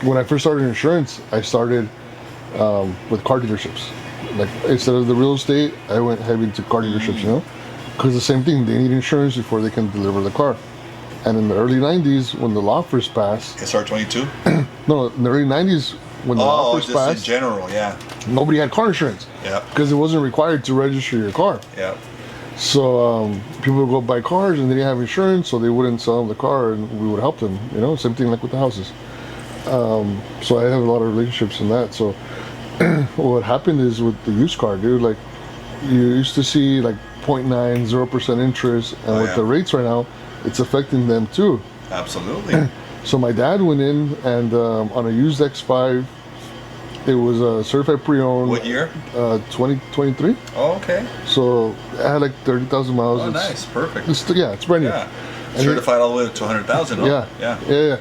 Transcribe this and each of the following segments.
when I first started insurance, I started with car dealerships. Like instead of the real estate, I went heavy into car dealerships, you know, because the same thing, they need insurance before they can deliver the car. And in the early 90s, when the law first passed, SR22? no, in the early 90s, when the law first passed, in general, yeah. Nobody had car insurance. Yeah. Because it wasn't required to register your car. Yeah. So people would go buy cars and they didn't have insurance, so they wouldn't sell them the car, and we would help them. You know, same thing like with the houses. So I have a lot of relationships in that. So what happened is with the used car, dude, like you used to see like 0.9, 0% interest, and with the rates right now, it's affecting them too. Absolutely. So my dad went in and on a used X5, it was a certified pre-owned. What year? 2023. Oh, okay. So it had like 30,000 miles. Oh, nice. Perfect. It's brand new. Yeah. Certified all the way to 100,000, huh? Yeah.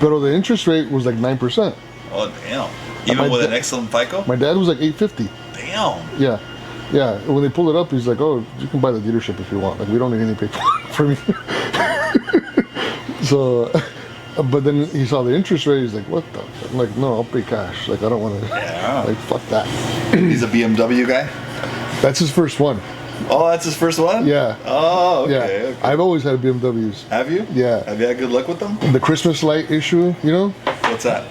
But the interest rate was like 9%. Oh, damn. Even with an excellent FICO? My dad was like 850. Damn. Yeah. When they pulled it up, he's like, "Oh, you can buy the dealership if you want. Like, we don't need any paper for me." So, but then he saw the interest rate. He's like, "What the?" I'm like, "No, I'll pay cash. Like, I don't want to. Yeah. Like, fuck that." He's a BMW guy? That's his first one. Oh, that's his first one? Yeah. Oh, okay. Yeah. Okay. I've always had BMWs. Have you? Yeah. Have you had good luck with them? The Christmas light issue, you know? What's that?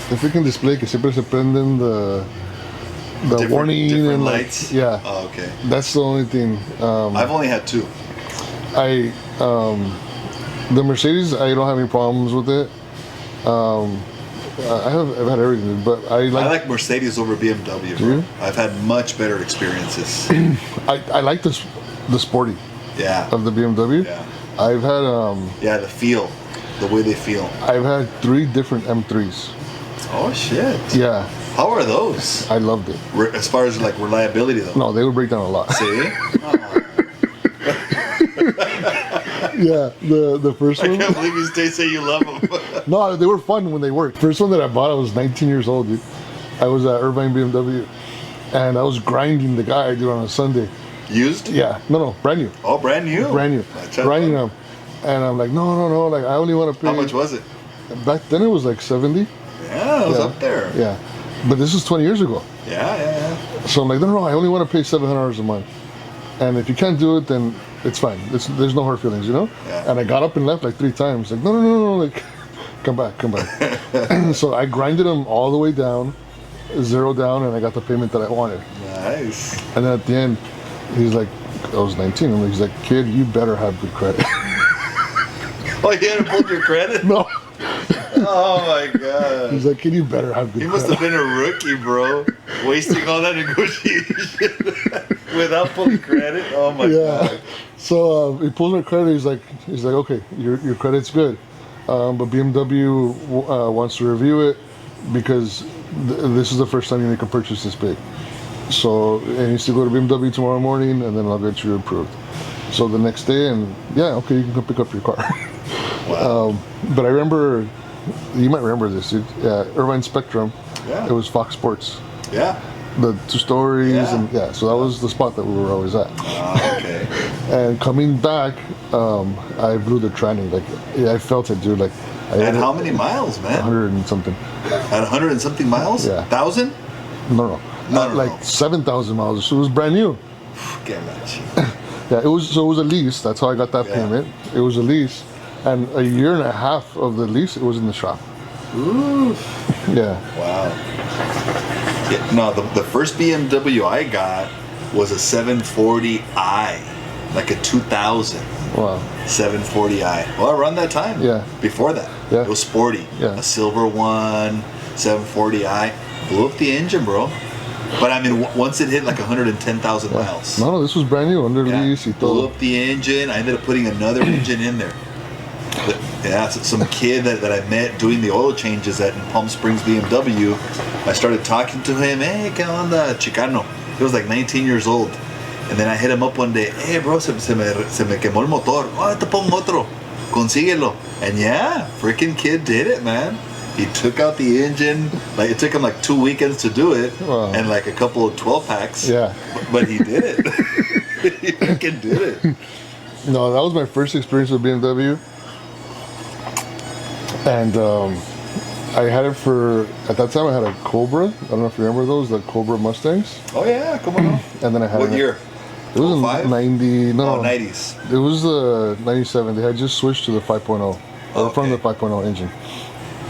The freaking display que siempre se prenden the warning different and lights. Yeah. Oh, okay. That's the only thing. I've only had two. The Mercedes, I don't have any problems with it. I've had everything, but I like Mercedes over BMW. Do you? I've had much better experiences. I like the sporty of the BMW. Yeah. I've had the feel, the way they feel. I've had 3 different M3s. Oh shit. Yeah. How are those? I loved it. As far as like reliability though. No, they would break down a lot. See? Yeah, the first one. I can't believe you say you love them. No, they were fun when they worked. First one that I bought, I was 19 years old, dude. I was at Irvine BMW, and I was grinding the guy, dude, on a Sunday. Used? Yeah, no, brand new. Oh, brand new? Brand new. Grinding them. And I'm like, no, like, I only want to pay. How much was it? Back then it was like 70. Yeah, it was up there. Yeah. But this is 20 years ago. Yeah. So I'm like, no, I only want to pay $700 a month. And if you can't do it, then it's fine. There's no hard feelings, you know? Yeah. And I got up and left like 3 times. Like, no, like, come back. So I grinded them all the way down, 0 down, and I got the payment that I wanted. Nice. And then at the end, he's like, I was 19. He's like, kid, you better have good credit. Oh, you hadn't pulled your credit? No. Oh my god. He's like, kid, you better have good credit. He must have been a rookie, bro. Wasting all that negotiation without pulling credit. Oh my god. So he pulls my credit. He's like, okay, your credit's good, but BMW wants to review it because this is the first time you make a purchase this big. So it needs to go to BMW tomorrow morning, and then I'll get you approved. So the next day, and okay, you can come pick up your car. Wow. But I remember, you might remember this, dude. Irvine Spectrum. Yeah. It was Fox Sports. Yeah. The 2 stories, and so that was the spot that we were always at. Okay. And coming back, I blew the tranny. Like, I felt it, dude. Like, and how many miles, man? 100 and something. At 100 and something miles? Yeah. 1,000? No. Like 7,000 miles. So it was brand new. Get that shit. Yeah, it was a lease. That's how I got that payment. It was a lease, and a year and a half of the lease, it was in the shop. Ooh. Yeah. Wow. Yeah, no, the first BMW I got was a 740i, like a 2000. Wow. 740i. Well, around that time. Yeah. Before that. Yeah. It was sporty. Yeah. A silver one, 740i. Blew up the engine, bro. But I mean, once it hit like 110,000 miles. No, this was brand new, under lease. Blew up the engine. I ended up putting another engine in there. But, some kid that I met doing the oil changes at Palm Springs BMW. I started talking to him. Hey, ¿qué onda, Chicano? He was like 19 years old. And then I hit him up one day. Hey, bro, se me quemó el motor. Oh, te pongo otro. Consíguelo. And freaking kid did it, man. He took out the engine. Like, it took him like 2 weekends to do it. Wow. And like a couple of 12 packs. Yeah. But he did it. He freaking did it. No, that was my first experience with BMW. And I had it for, at that time I had a Cobra. I don't know if you remember those, the Cobra Mustangs. Oh yeah, come on. And then I had What year? It was in 05? 90, no, Oh, 90s. it was the 97. They had just switched to the 5.0, or from the Okay. 5.0 engine.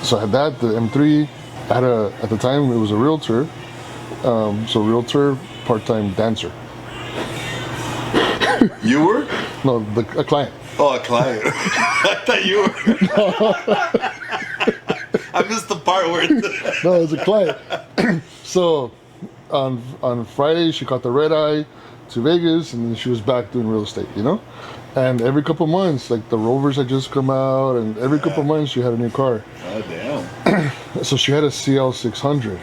So I had that, the M3. I had at the time it was a Realtor. So Realtor, part-time dancer. You were? No, a client. Oh, a client. I thought you were. I missed the part where. No, it was a client. So on Friday, she caught the red eye to Vegas, and then she was back doing real estate, you know? And every couple months, like the Rovers had just come out, and every couple months she had a new car. Oh, damn. So she had a CL 600.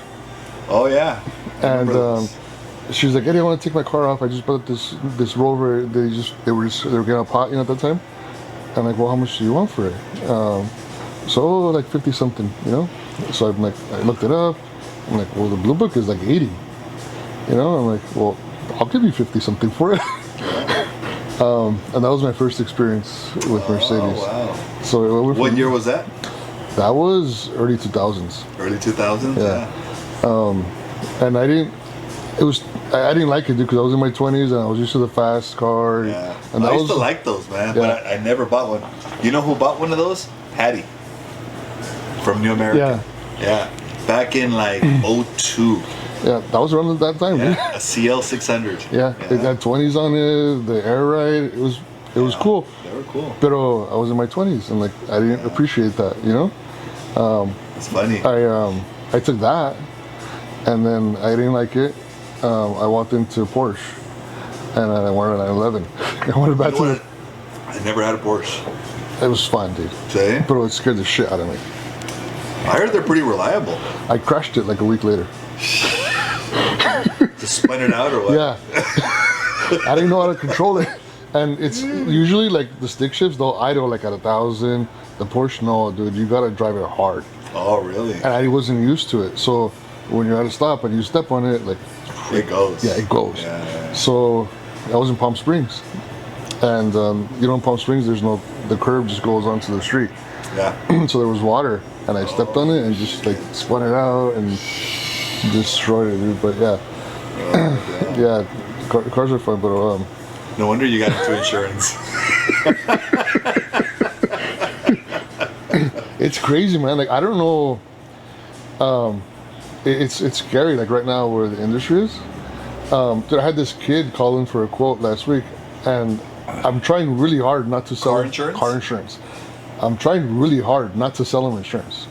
Oh, yeah. And she was like, Eddie, I want to take my car off. I just bought this Rover. They were getting a pot, you know, at that time. I'm like, well, how much do you want for it? So like 50 something, you know. So I'm like, I looked it up. I'm like, well, the Blue Book is like 80, you know. I'm like, well, I'll give you 50 something for it. And that was my first experience with Mercedes. Oh, wow. So it went What year was that? That was early 2000s. Early 2000s? Yeah. And I didn't like it, dude, because I was in my 20s and I was used to the fast car. Yeah. And I used to like those, man, but I never bought one. You know who bought one of those? Hattie. From New America. Yeah. Yeah. Back in like 02. Yeah, that was around that time, dude. Yeah. A CL 600. Yeah, it had 20s on it, the air ride. It was cool. They were cool. But I was in my 20s and like I didn't appreciate that, you know? It's funny. I took that and then I didn't like it. I walked into Porsche and I wanted a 911. I wanted back You know to what? I never had a Porsche. it was fun, dude. Say? But it scared the shit out of me. I heard they're pretty reliable. I crashed it like a week later. Just spun it out or what? Yeah. I didn't know how to control it. And it's usually like the stick shifts, they'll idle like at 1,000. The Porsche, no, dude, you gotta drive it hard. Oh, really? And I wasn't used to it. So when you're at a stop and you step on it, like, It goes. yeah, it goes. Yeah. So I was in Palm Springs. And you know, in Palm Springs, the curb just goes onto the street. Yeah. So there was water. And I stepped on it and just like spun it out and destroyed it, dude. But yeah. Yeah, cars are fun, but No wonder you got into insurance. it's crazy, man. Like I don't know. It's scary. Like right now, where the industry is. Dude, I had this kid call in for a quote last week, and I'm trying really hard not to sell Car insurance? I'm trying really hard not to sell him insurance.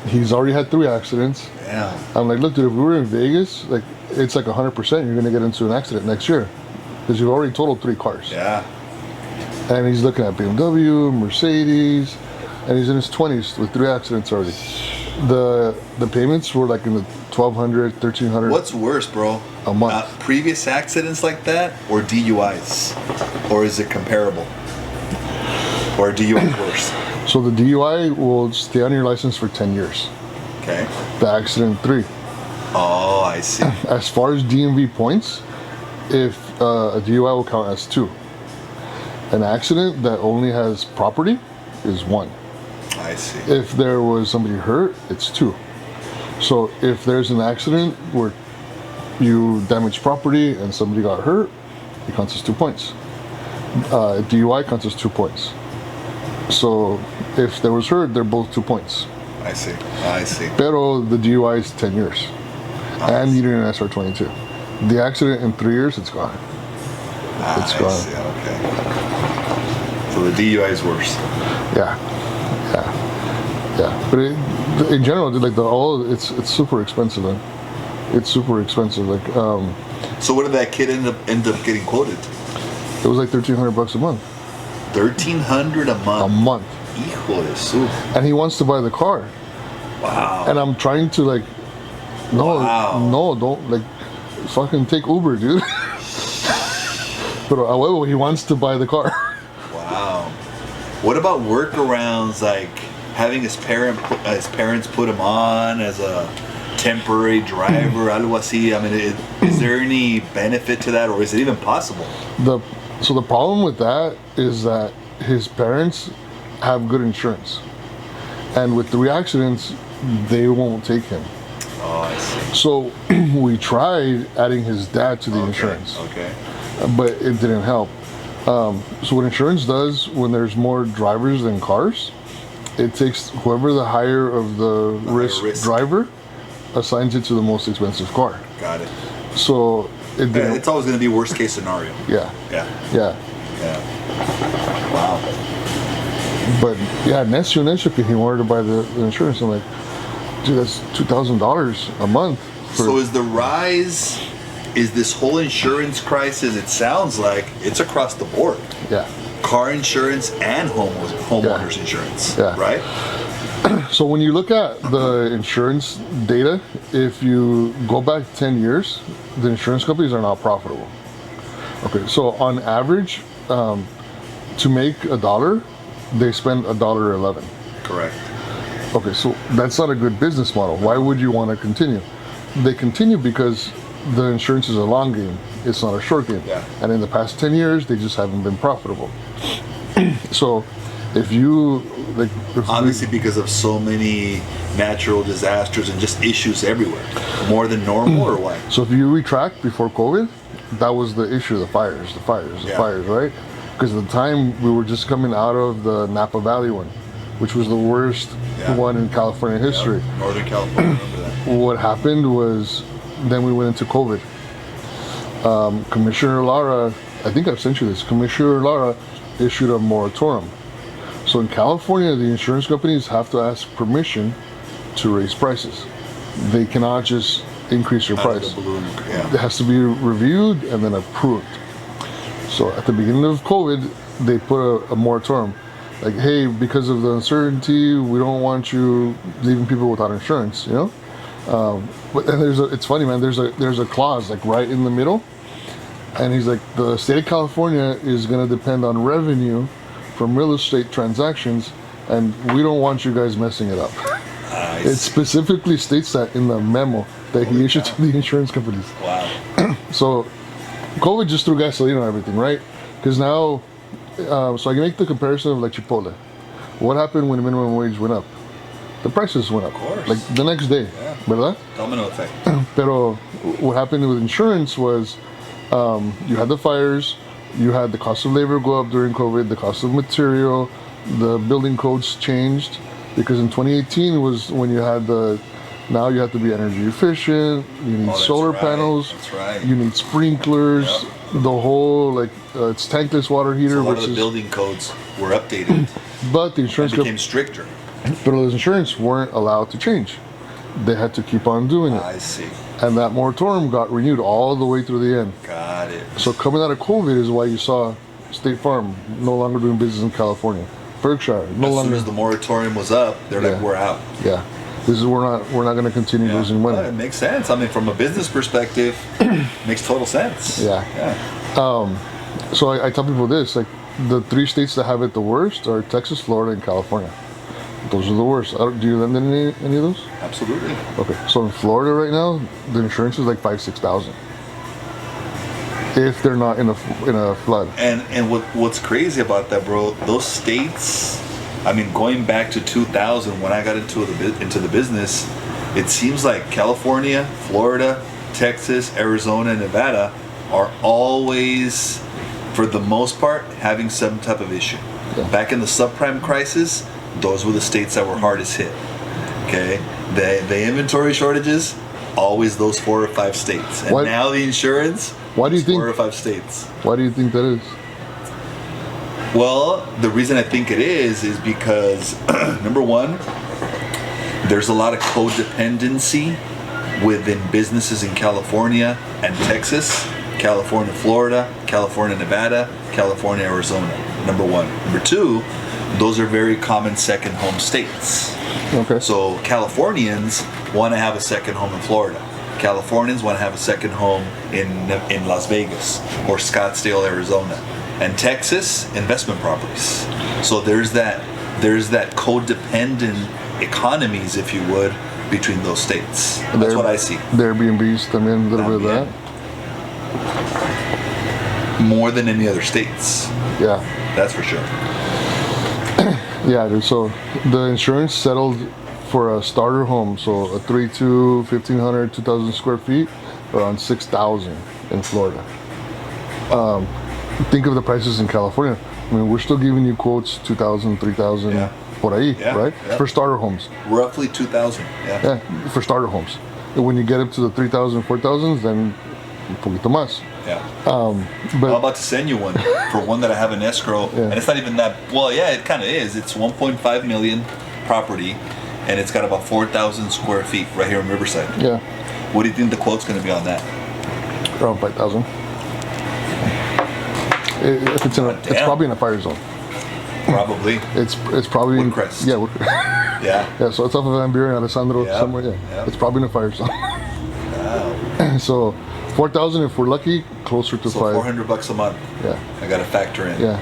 He's already had 3 accidents. Yeah. I'm like, look, dude, if we were in Vegas, like it's like 100% you're gonna get into an accident next year because you've already totaled 3 cars. Yeah. And he's looking at BMW, Mercedes, and he's in his 20s with 3 accidents already. The payments were like in the $1,200, $1,300. What's worse, bro? A month. Previous accidents like that or DUIs? Or is it comparable? Or DUI worse? So the DUI will stay on your license for 10 years. Okay. The accident 3. Oh, I see. As far as DMV points, if a DUI will count as 2. An accident that only has property is 1. I see. If there was somebody hurt, it's 2. So if there's an accident where you damage property and somebody got hurt, it counts as 2 points. DUI counts as 2 points. So if there was hurt, they're both 2 points. I see. I see. Pero the DUI is 10 years. And you didn't SR22. The accident in 3 years, it's gone. It's gone. I see. Okay. So the DUI is worse. Yeah. But in general, dude, like it's super expensive, man. It's super expensive. Like So what did that kid end up getting quoted? it was like $1,300 a month. 1,300 a month. A month. Hijo de su. And he wants to buy the car. Wow. And I'm trying to like, no, don't like, fucking take Uber, dude. But however, he wants to buy the car. Wow. What about workarounds like having his parents put him on as a temporary driver, algo así? I mean, is there any benefit to that, or is it even possible? So the problem with that is that his parents have good insurance, and with 3 accidents, they won't take him. Oh, I see. So we tried adding his dad to the insurance, Okay. but it didn't help. So what insurance does when there's more drivers than cars, it takes whoever the higher of the risk driver assigns it to the most expensive car. Got it. So it didn't. It's always going to be worst case scenario. Yeah. Yeah. Yeah. Yeah. Wow. But yeah, next year he wanted to buy the insurance. I'm like, dude, that's $2,000 a month. So is the rise, is this whole insurance crisis, it sounds like it's across the board. Yeah. Car insurance and homeowners insurance. Yeah. Right? So when you look at the insurance data, if you go back 10 years, the insurance companies are not profitable. Okay, so on average, to make $1, they spend $1.11. Correct. Okay, so that's not a good business model. Why would you want to continue? They continue because the insurance is a long game. It's not a short game. Yeah. And in the past 10 years, they just haven't been profitable. So if you like, Obviously, because of so many natural disasters and just issues everywhere, more than normal, or what? so if you retract before COVID, that was the issue: the fires, right? Because at the time we were just coming out of the Napa Valley one, which was the worst one in California history. Yep. Northern California, remember that. What happened was, then we went into COVID. Commissioner Lara, I think I've sent you this. Commissioner Lara issued a moratorium. So in California, the insurance companies have to ask permission to raise prices. They cannot just increase your Out of price. the balloon, It has to be reviewed and then approved. So at the beginning of COVID, they put a moratorium. Like, hey, because of the uncertainty, we don't want you leaving people without insurance, you know? But then it's funny, man, there's a clause like right in the middle. And he's like, the state of California is gonna depend on revenue from real estate transactions, and we don't want you guys messing it up. Nice. It specifically states that in the memo that he issued to the insurance companies. Wow. So COVID just threw gasoline on everything, right? Because now, so I can make the comparison of like Chipotle. What happened when the minimum wage went up? The prices went up. Of course. Like the next day, Yeah. ¿verdad? Domino effect. Pero what happened with insurance was you had the fires, you had the cost of labor go up during COVID, the cost of material, the building codes changed, because in 2018 was when you had now you have to be energy efficient, you need solar panels, That's right. you need sprinklers, the whole it's tankless water heater So a lot versus. of the building codes were updated But the insurance and became stricter. but the insurance weren't allowed to change. They had to keep on doing it. I see. And that moratorium got renewed all the way through the end. Got it. So coming out of COVID is why you saw State Farm no longer doing business in California. Berkshire no As longer. soon as the moratorium was up, they're like, we're out. Yeah, we're not going to continue losing money. Well, it makes sense. I mean, from a business perspective, makes total sense. Yeah. So I tell people this: like the 3 states that have it the worst are Texas, Florida, and California. Those are the worst. Do you lend in any of those? Absolutely. Okay, so in Florida right now, the insurance is like $5,000-$6,000 if they're not in a flood. And what's crazy about that, bro? Those states. I mean, going back to 2000 when I got into the business, it seems like California, Florida, Texas, Arizona, and Nevada are always, for the most part, having some type of issue. Yeah. Back in the subprime crisis, those were the states that were hardest hit. Okay, the inventory shortages, always those 4 or 5 states, and now the insurance. Why do you think 4 or 5 states? Why do you think that is? Well, the reason I think it is because number one, there's a lot of codependency within businesses in California and Texas, California, Florida, California, Nevada, California, Arizona. Number one. Number two, those are very common second home states. Okay. So Californians want to have a second home in Florida. Californians want to have a second home in Las Vegas or Scottsdale, Arizona. And Texas, investment properties. So there's that codependent economies, if you would, between those states. That's what I see. The Airbnbs, también a little bit of that. More than any other states. Yeah. That's for sure. Yeah, dude. So the insurance settled for a starter home, so a 3-2, 1,500, 2,000 square feet, around 6,000 in Florida. Think of the prices in California. I mean, we're still giving you quotes 2,000, 3,000, Yeah. por ahí, Yeah, right? yeah. For starter homes. Roughly 2,000. Yeah. Yeah, for starter homes. And when you get up to the 3,000, 4,000s, then un poquito más. Yeah. But I'm about to send you one for one that I have in escrow, and it's not even that. Well, yeah, it kind of is. It's 1.5 million property, and it's got about 4,000 square feet right here in Riverside. yeah, What do you think the quote's going to be on that? around 5,000. If it's it's Damn. probably in a fire zone. Probably. It's probably Woodcrest. Yeah, Yeah. yeah. So it's off of Van Buren, Alessandro, Yeah, somewhere. Yeah, yeah. it's probably in a fire zone. Wow. So 4,000 if we're lucky, closer to So five. $400 a month. Yeah, I got to factor in. yeah.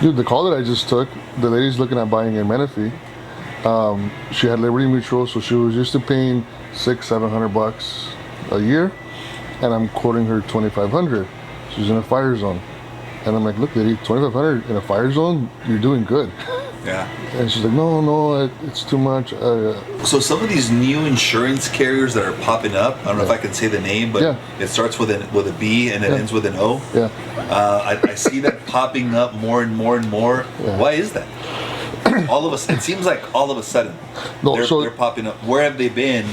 Dude, the call that I just took, the lady's looking at buying in Menifee. She had Liberty Mutual, so she was used to paying $600-700 a year, and I'm quoting her 2,500. She's in a fire zone, and I'm like, look, lady, 2,500 in a fire zone, you're doing good. Yeah. And she's like, no, it's too much. So some of these new insurance carriers that are popping up, I don't know if I can say the name, but Yeah. it starts with a B and it ends with an O. Yeah. I see that popping up more and more and more. Yeah. Why is that? It seems like all of a sudden No, they're popping up. Where have they been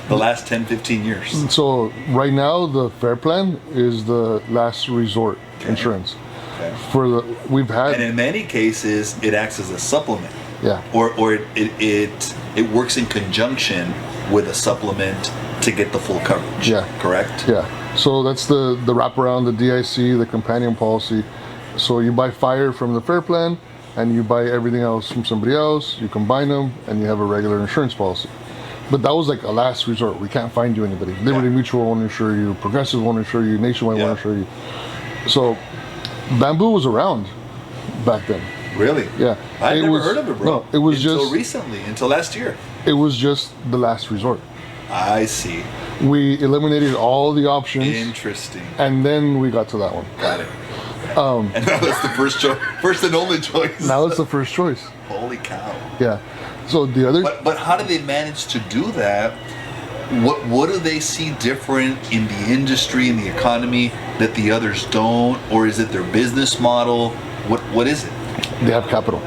the last 10, 15 years? So right now, the Fair Plan is the last resort insurance. Okay. We've had And in many cases, it acts as a supplement. Yeah. Or it works in conjunction with a supplement to get the full coverage. Yeah. Correct? Yeah. So that's the wraparound, the DIC, the companion policy. So you buy fire from the Fair Plan, and you buy everything else from somebody else. You combine them, and you have a regular insurance policy. But that was like a last resort. We can't find you anybody. Liberty Mutual won't insure you. Progressive won't insure you. Nationwide won't insure you. So Bamboo was around back then. Really? Yeah. I never heard of it, bro. No, it was until just recently, until last year. It was just the last resort. I see. We eliminated all the options, Interesting. and then we got to that one. Got it. And that was the first and only choice. Now it's the first choice. Holy cow. Yeah. So the other. But how do they manage to do that? What do they see different in the industry, in the economy, that the others don't? Or is it their business model? What is it? They have capital.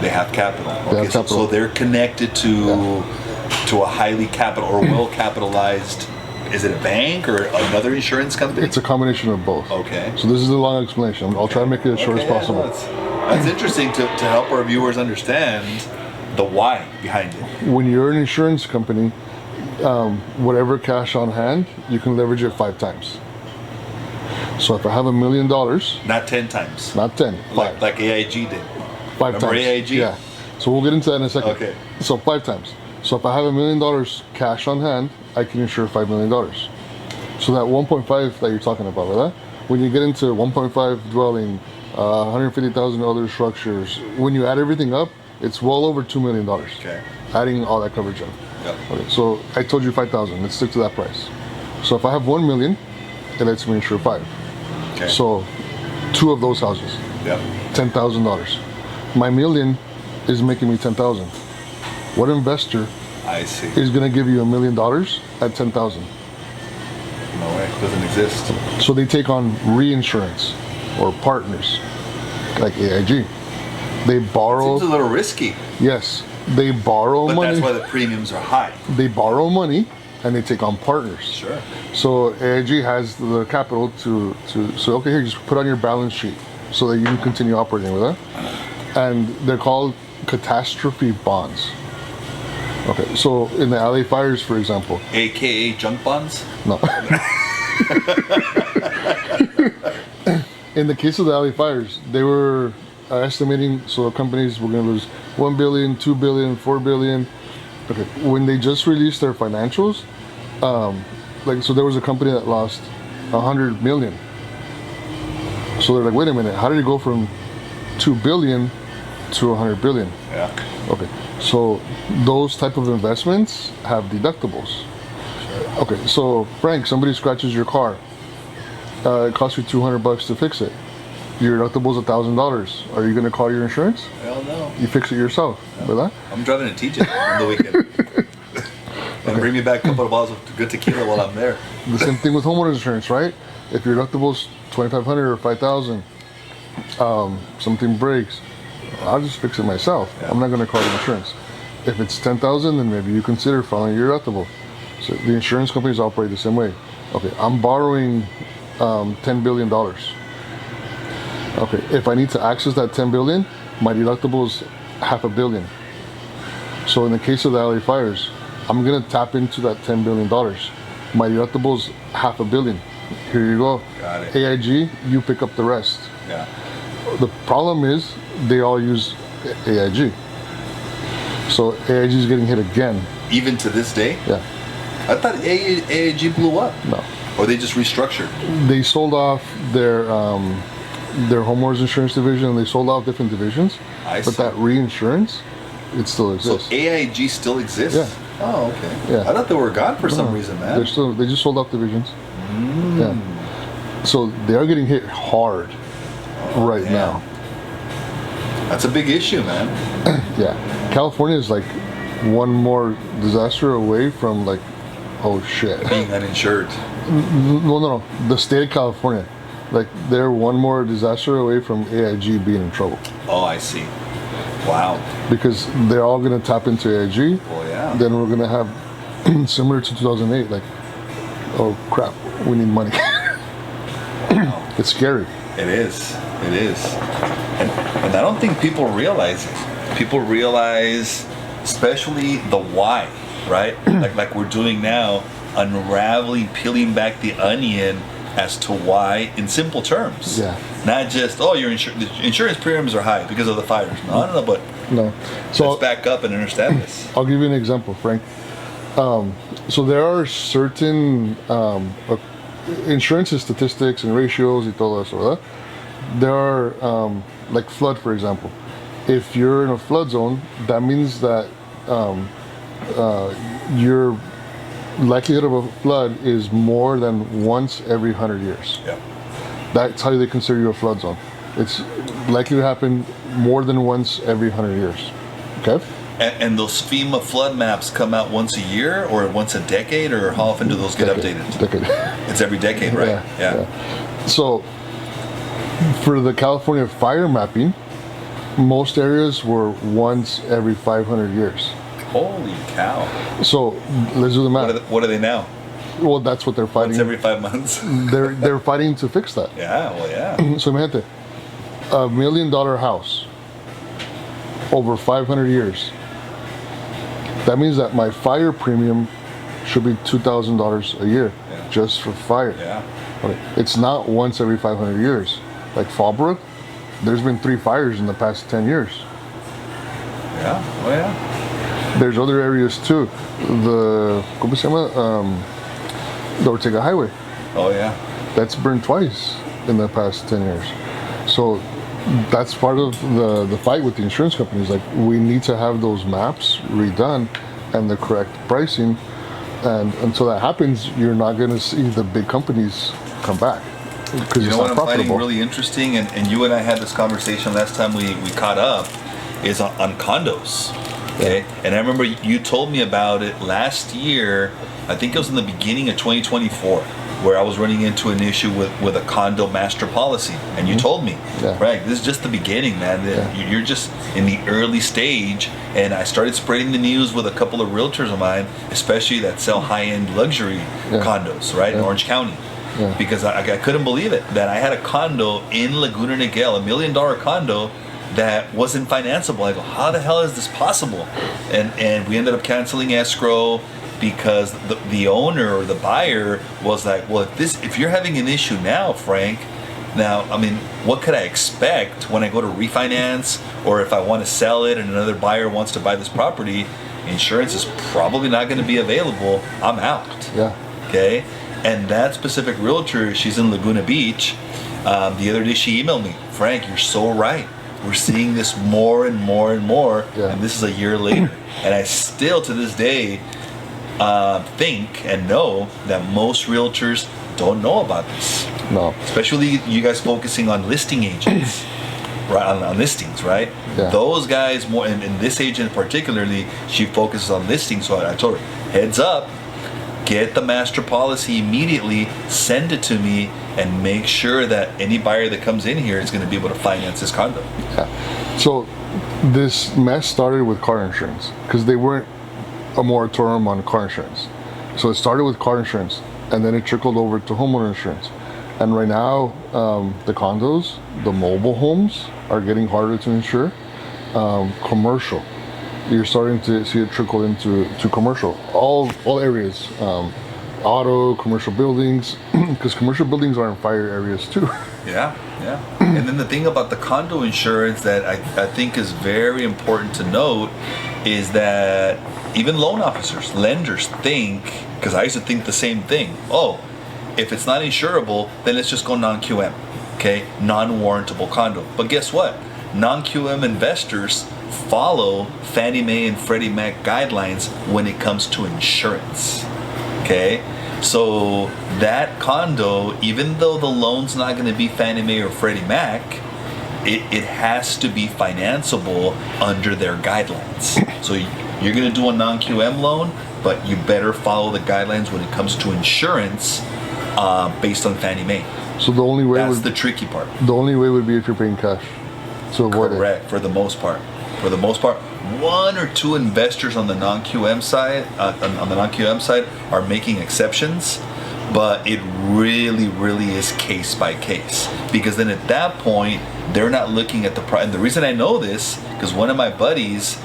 They have capital. They have capital. So they're connected to a highly capital or well capitalized. Is it a bank or another insurance company? It's a combination of both. Okay. So this is a long explanation. I'll try to make it as short as possible. That's interesting to help our viewers understand the why behind it. When you're an insurance company, whatever cash on hand, you can leverage it 5 times. So if I have $1 million, Not 10 times. not 10, 5. Like AIG did. 5 Remember times. AIG? Yeah. So we'll get into that in a second. Okay. So 5 times. So if I have $1 million cash on hand, I can insure $5 million. So that 1.5 that you're talking about, right? When you get into 1.5 dwelling, 150,000 other structures, when you add everything up, it's well over $2 million. Okay. Adding all that coverage up. Yep. Okay. So I told you 5,000. Let's stick to that price. So if I have 1 million, it lets me insure 5. Okay. So 2 of those houses, Yep. $10,000. My million is making me 10,000. What investor I see. is going to give you $1 million at 10,000? No way. Doesn't exist. So they take on reinsurance or partners like AIG. They borrow. Seems a little risky. Yes, they borrow But money. that's why the premiums are high. They borrow money and they take on partners. Sure. So AIG has the capital to say, okay, here, just put on your balance sheet so that you can continue operating with that. And they're called catastrophe bonds. Okay, so in the LA fires, for example. AKA junk bonds? No. In the case of the LA fires, they were estimating, so companies were going to lose 1 billion, 2 billion, 4 billion. Okay, when they just released their financials, so there was a company that lost 100 million. So they're like, wait a minute, how did it go from 2 billion to 100 billion? Yeah. Okay, so those type of investments have deductibles. Okay, so Frank, somebody scratches your car. It costs you $200 to fix it. Your deductible's $1,000. Are you going to call your insurance? Hell no. You fix it yourself, ¿verdad? I'm driving to teach it on the weekend. And bring me back a couple of bottles of good tequila while I'm there. The same thing with homeowners insurance, right? If your deductible's $2,500 or $5,000, something breaks, I'll just fix it myself. Yeah. I'm not going to call the insurance. If it's $10,000, then maybe you consider filing your deductible. So the insurance companies operate the same way. Okay, I'm borrowing $10 billion. Okay, if I need to access that $10 billion, my deductible is $500 million. So in the case of the LA fires, I'm gonna tap into that $10 billion. My deductible is $500 million. Here you go. Got it. AIG, you pick up the rest. Yeah. The problem is they all use AIG. So AIG is getting hit again. Even to this day? Yeah. I thought AIG blew up. No. Or they just restructured. They sold off their homeowners insurance division, and they sold off different divisions. I But see. that reinsurance, it still So exists. AIG still exists? Yeah. Oh, okay. Yeah. I thought they were gone for some reason, man. They just sold off divisions. Yeah. So they are getting hit hard right damn. now. That's a big issue, man. Yeah. California is like one more disaster away from like, oh shit. Being uninsured. No. The state of California, like they're one more disaster away from AIG being in trouble Oh, I see. Wow. because they're all gonna tap into AIG. Well, yeah. Then we're gonna have similar to 2008, like, oh crap, we need money. It's scary. It is. It is. And I don't think people realize it. People realize, especially the why, right? like we're doing now, unraveling, peeling back the onion as to why in simple terms. Yeah. Not just, oh, the insurance premiums are high because of the fires. No, but No. So let's back up and understand this. I'll give you an example, Frank. So there are certain insurance statistics and ratios y todo eso, ¿verdad? There are, like flood, for example. If you're in a flood zone, that means that your likelihood of a flood is more than once every 100 years. Yeah. That's how they consider you a flood zone. It's likely to happen more than once every 100 years. Okay? And those FEMA flood maps come out once a year or once a decade, or how often do those get updated? Decade. It's every decade, right? Yeah. So for the California fire mapping, most areas were once every 500 years. Holy cow. So let's do the math. What are they now? Well, that's what they're fighting. Once every 5 months? They're fighting to fix that. Yeah, well, yeah. So imagine $1 million house over 500 years. That means that my fire premium should be $2,000 a year just for fire. Yeah. Okay. It's not once every 500 years. Like Fallbrook, there's been 3 fires in the past 10 years. Yeah, oh yeah. There's other areas too. The, ¿cómo se llama? The Ortega Highway. Oh yeah. That's burned twice in the past 10 years. So that's part of the fight with the insurance companies. Like, we need to have those maps redone and the correct pricing. And until that happens, you're not going to see the big companies come back because You it's know what not I'm finding profitable. really interesting, and you and I had this conversation last time we caught up, is on condos. Okay. And I remember you told me about it last year. I think it was in the beginning of 2024, where I was running into an issue with a condo master policy, and you told me, Yeah. right, this is just the beginning, man. Yeah. You're just in the early stage, and I started spreading the news with a couple of realtors of mine, especially that sell high-end luxury condos, right, in Orange County. Yeah. Because I couldn't believe it, that I had a condo in Laguna Niguel, $1 million condo, that wasn't financeable. I go, how the hell is this possible? And we ended up canceling escrow because the owner or the buyer was like, well, if you're having an issue now, Frank, now, I mean, what could I expect when I go to refinance, or if I want to sell it and another buyer wants to buy this property? Insurance is probably not going to be available. I'm out. Yeah. Okay. And that specific realtor, she's in Laguna Beach. The other day she emailed me, Frank, you're so right. We're seeing this more and more and more, and this is a year later. And I still, to this day, think and know that most realtors don't know about this. No. Especially you guys focusing on listing agents, right? On listings, right? Yeah. Those guys more, and this agent particularly, she focuses on listings. So I told her, heads up, get the master policy immediately, send it to me, and make sure that any buyer that comes in here is going to be able to finance this condo. Yeah. So this mess started with car insurance because they weren't a moratorium on car insurance. So it started with car insurance, and then it trickled over to homeowner insurance. And right now, the condos, the mobile homes are getting harder to insure. Commercial, you're starting to see it trickle into commercial, all areas, auto, commercial buildings, because commercial buildings are in fire areas too. Yeah. And then the thing about the condo insurance that I think is very important to note is that even loan officers, lenders think, because I used to think the same thing, oh, if it's not insurable, then let's just go non-QM, okay? Non-warrantable condo. But guess what? Non-QM investors follow Fannie Mae and Freddie Mac guidelines when it comes to insurance, okay? So that condo, even though the loan's not going to be Fannie Mae or Freddie Mac, it has to be financeable under their guidelines. So you're going to do a non-QM loan, but you better follow the guidelines when it comes to insurance based on Fannie Mae. So the only way that's the tricky part. The only way would be if you're paying cash to avoid Correct, for the most part. For the most part, one or two investors on the non-QM side, are making exceptions, but it really is case by case. Because then at that point, they're not looking at the price. And the reason I know this, because one of my buddies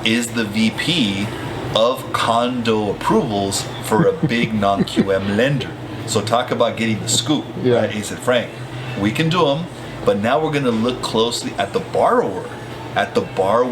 is the VP of condo approvals for a big non-QM lender. So talk about getting the scoop. Yeah. Right? He said, Frank, we can do them, but now we're going to look closely at the borrower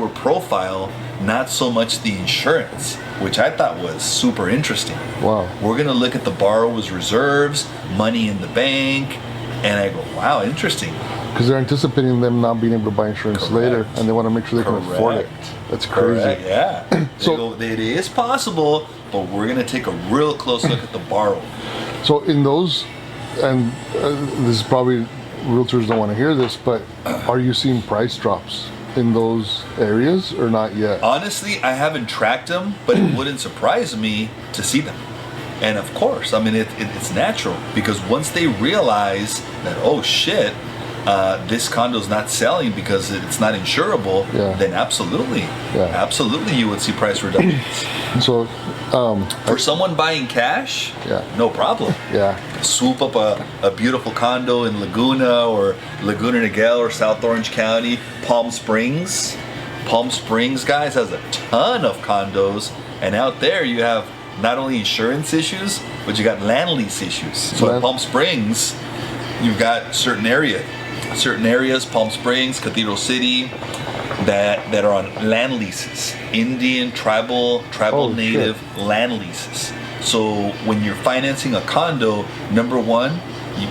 profile, not so much the insurance, which I thought was super interesting. Wow. We're going to look at the borrower's reserves, money in the bank, and I go, wow, interesting. Because they're anticipating them not being able to buy insurance later, and they want to make sure they can afford it. That's crazy. Correct, yeah. So it is possible, but we're going to take a real close look at the borrower. So in those, and this is probably, realtors don't want to hear this, but are you seeing price drops in those areas or not yet? Honestly, I haven't tracked them, but it wouldn't surprise me to see them. And of course, I mean, it's natural, because once they realize that, oh shit, this condo's not selling because it's not insurable, then absolutely you would see price reductions. So for someone buying cash, no problem. Swoop up a beautiful condo in Laguna or Laguna Niguel or South Orange County. Palm Springs, guys, has a ton of condos, and out there you have not only insurance issues, but you got land lease issues. So at Palm Springs, you've got certain areas, Palm Springs, Cathedral City, that are on land leases, Indian, tribal native land leases. So when you're financing a condo, number one,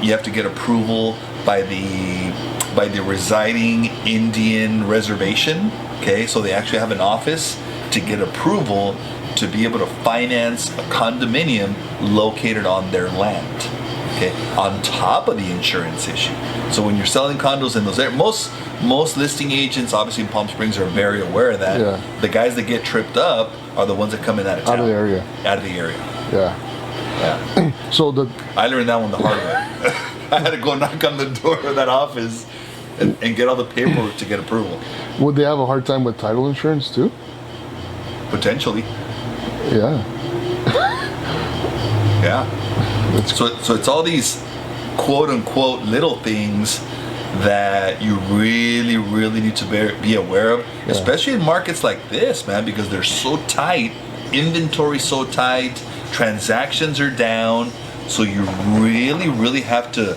you have to get approval by the residing Indian reservation. Okay, so they actually have an office to get approval to be able to finance a condominium located on their land. Okay, on top of the insurance issue. So when you're selling condos in those areas, most listing agents, obviously in Palm Springs, are very aware of that. The guys that get tripped up are the ones that come in out of town. Out of the area. Yeah. So I learned that one the hard way. I had to go knock on the door of that office and get all the paperwork to get approval. Would they have a hard time with title insurance too? Potentially. Yeah. So it's all these quote unquote little things that you really need to be aware of, especially in markets like this, man, because they're so tight, inventory so tight, transactions are down, so you really have to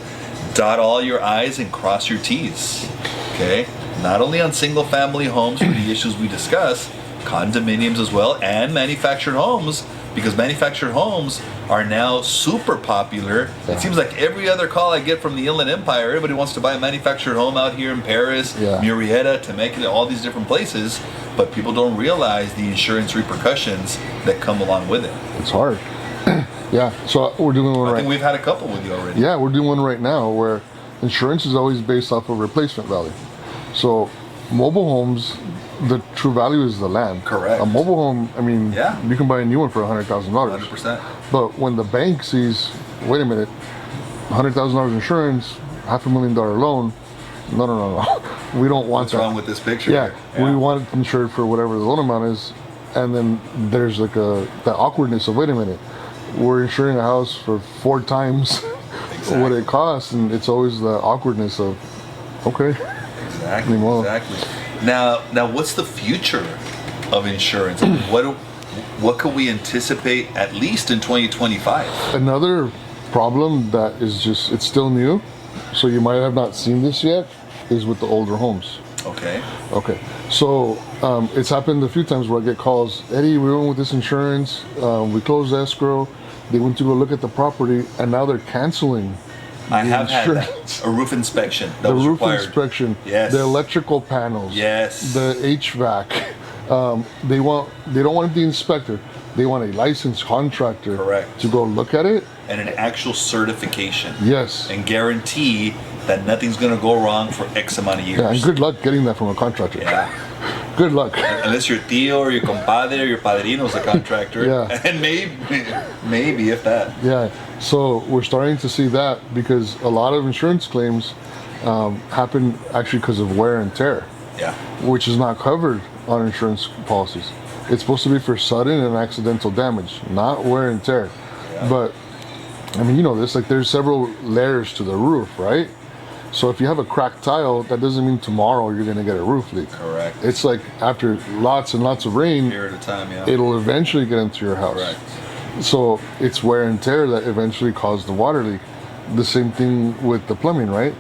dot all your I's and cross your T's. Okay, not only on single family homes for the issues we discuss, condominiums as well, and manufactured homes, because manufactured homes are now super popular. It seems like every other call I get from the Inland Empire, everybody wants to buy a manufactured home out here in Paris, Murrieta, Temecula, all these different places, but people don't realize the insurance repercussions that come along with it. It's hard. So we're doing one I think we've had a couple with you already. Yeah, we're doing one right now where insurance is always based off of replacement value. So mobile homes, the true value is the land. Correct. A mobile home, I mean, Yeah. you can buy a new one for $100,000. 100%. But when the bank sees, wait a minute, $100,000 insurance, $500,000 loan, no. We don't want What's that. wrong with this picture? Yeah, here? we want it insured for whatever the loan amount is, and then there's like that awkwardness of, wait a minute, we're insuring a house for 4 times what it costs, and it's always the awkwardness of, okay. Exactly. Anymore. Exactly. Now, what's the future of insurance? What could we anticipate at least in 2025? Another problem that is just, it's still new, so you might have not seen this yet, is with the older homes. Okay. So it's happened a few times where I get calls, Eddie, we went with this insurance, we closed escrow, they went to go look at the property, and now they're canceling I the have had insurance. that. A roof inspection. That The was roof required. inspection, Yes. the electrical panels, Yes. the HVAC. They don't want the inspector. They want a licensed contractor Correct. to go look at it. And an actual certification. Yes. And guarantee that nothing's going to go wrong for X amount of years. Yeah, and good luck getting that from a contractor. Yeah. Good luck. Unless your tío or your compadre or your padrino's a contractor. Yeah. And maybe if that. Yeah. So we're starting to see that because a lot of insurance claims happen actually because of wear and tear, Yeah. which is not covered on insurance policies. It's supposed to be for sudden and accidental damage, not wear and tear. Yeah. But I mean, you know this, like there's several layers to the roof, right? So if you have a cracked tile, that doesn't mean tomorrow you're gonna get a roof leak. Correct. It's like after lots and lots of rain, Period of time, yeah. it'll eventually get into your house. Correct. So it's wear and tear that eventually caused the water leak. The same thing with the plumbing, right?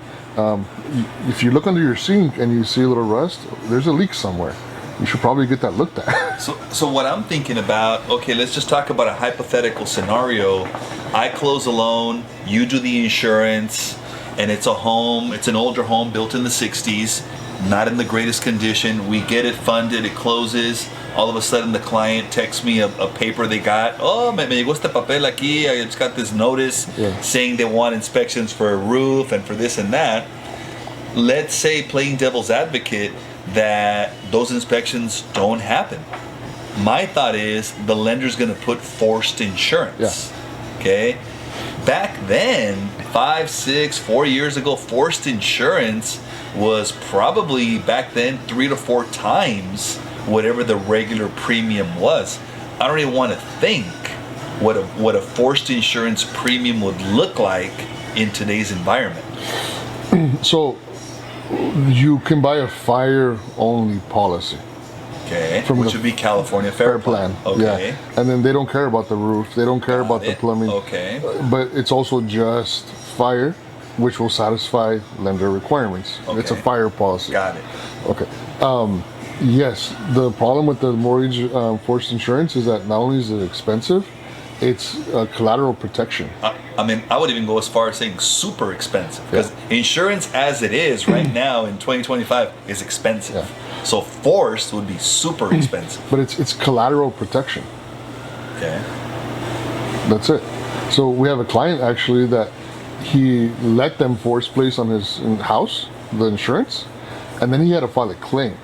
If you look under your sink and you see a little rust, there's a leak somewhere. You should probably get that looked at. So what I'm thinking about, okay, let's just talk about a hypothetical scenario. I close a loan, you do the insurance, and it's an older home built in the 60s, not in the greatest condition. We get it funded, it closes. All of a sudden the client texts me a paper they got. Oh, me llegó este papel aquí, I just got this notice saying they want inspections for a roof and for this and that. Let's say, playing devil's advocate, that those inspections don't happen. My thought is the lender's going to put forced insurance. Okay? Back then, 5, 6, 4 years ago, forced insurance was probably back then 3 to 4 times whatever the regular premium was. I don't even want to think what a forced insurance premium would look like in today's environment. So you can buy a fire-only policy. Okay, From which the would be California Fair Plan. Okay. Yeah. And then they don't care about the roof. They don't care about the plumbing. Okay. But it's also just fire, which will satisfy lender requirements. It's a Okay. fire policy. Got it. Okay. Yes, the problem with the mortgage forced insurance is that not only is it expensive, it's collateral protection. I mean, I would even go as far as saying super expensive, because insurance as it is right now in 2025 is expensive. Yeah. So forced would be super expensive. But it's collateral protection. Okay. That's it. So we have a client actually that he let them force place on his house, the insurance, and then he had to file a claim,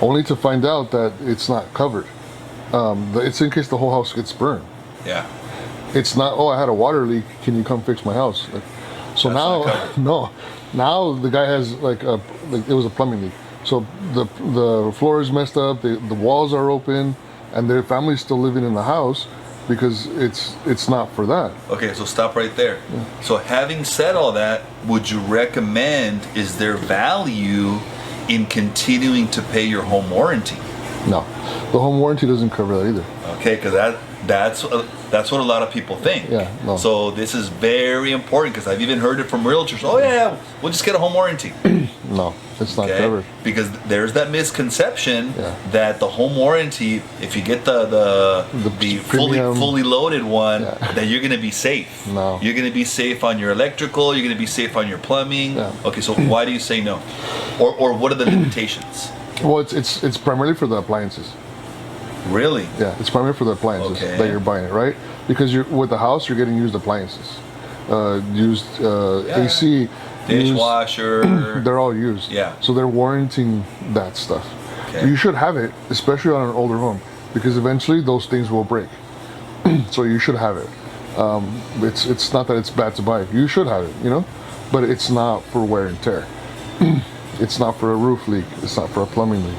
only to find out that it's not covered. It's in case the whole house gets burned. Yeah. It's not, oh, I had a water leak, can you come fix my house? So That's not now, covered. no, now the guy has like it was a plumbing leak. So the floor is messed up, the walls are open, and their family's still living in the house because it's not for that. Okay, so stop right there. Yeah. So having said all that, would you recommend, is there value in continuing to pay your home warranty? No, the home warranty doesn't cover that either. Okay, because that's what a lot of people think. Yeah, no. So this is very important, because I've even heard it from realtors. Oh yeah, we'll just get a home warranty. No, it's not covered. Because there's that misconception Yeah. that the home warranty, if you get the premium, fully loaded one, Yeah. that you're going to be safe. No. You're going to be safe on your electrical. You're going to be safe on your plumbing. Yeah. Okay, so why do you say no? Or what are the limitations? Well, it's primarily for the appliances. Really? Yeah, it's primarily for the appliances Okay. that you're buying it, right? Because you're with the house, you're getting used appliances, used AC, dishwasher. They're all used. Yeah. So they're warranting that stuff. Okay. You should have it, especially on an older home, because eventually those things will break. So you should have it. It's not that it's bad to buy. You should have it, you know, but it's not for wear and tear. It's not for a roof leak. It's not for a plumbing leak.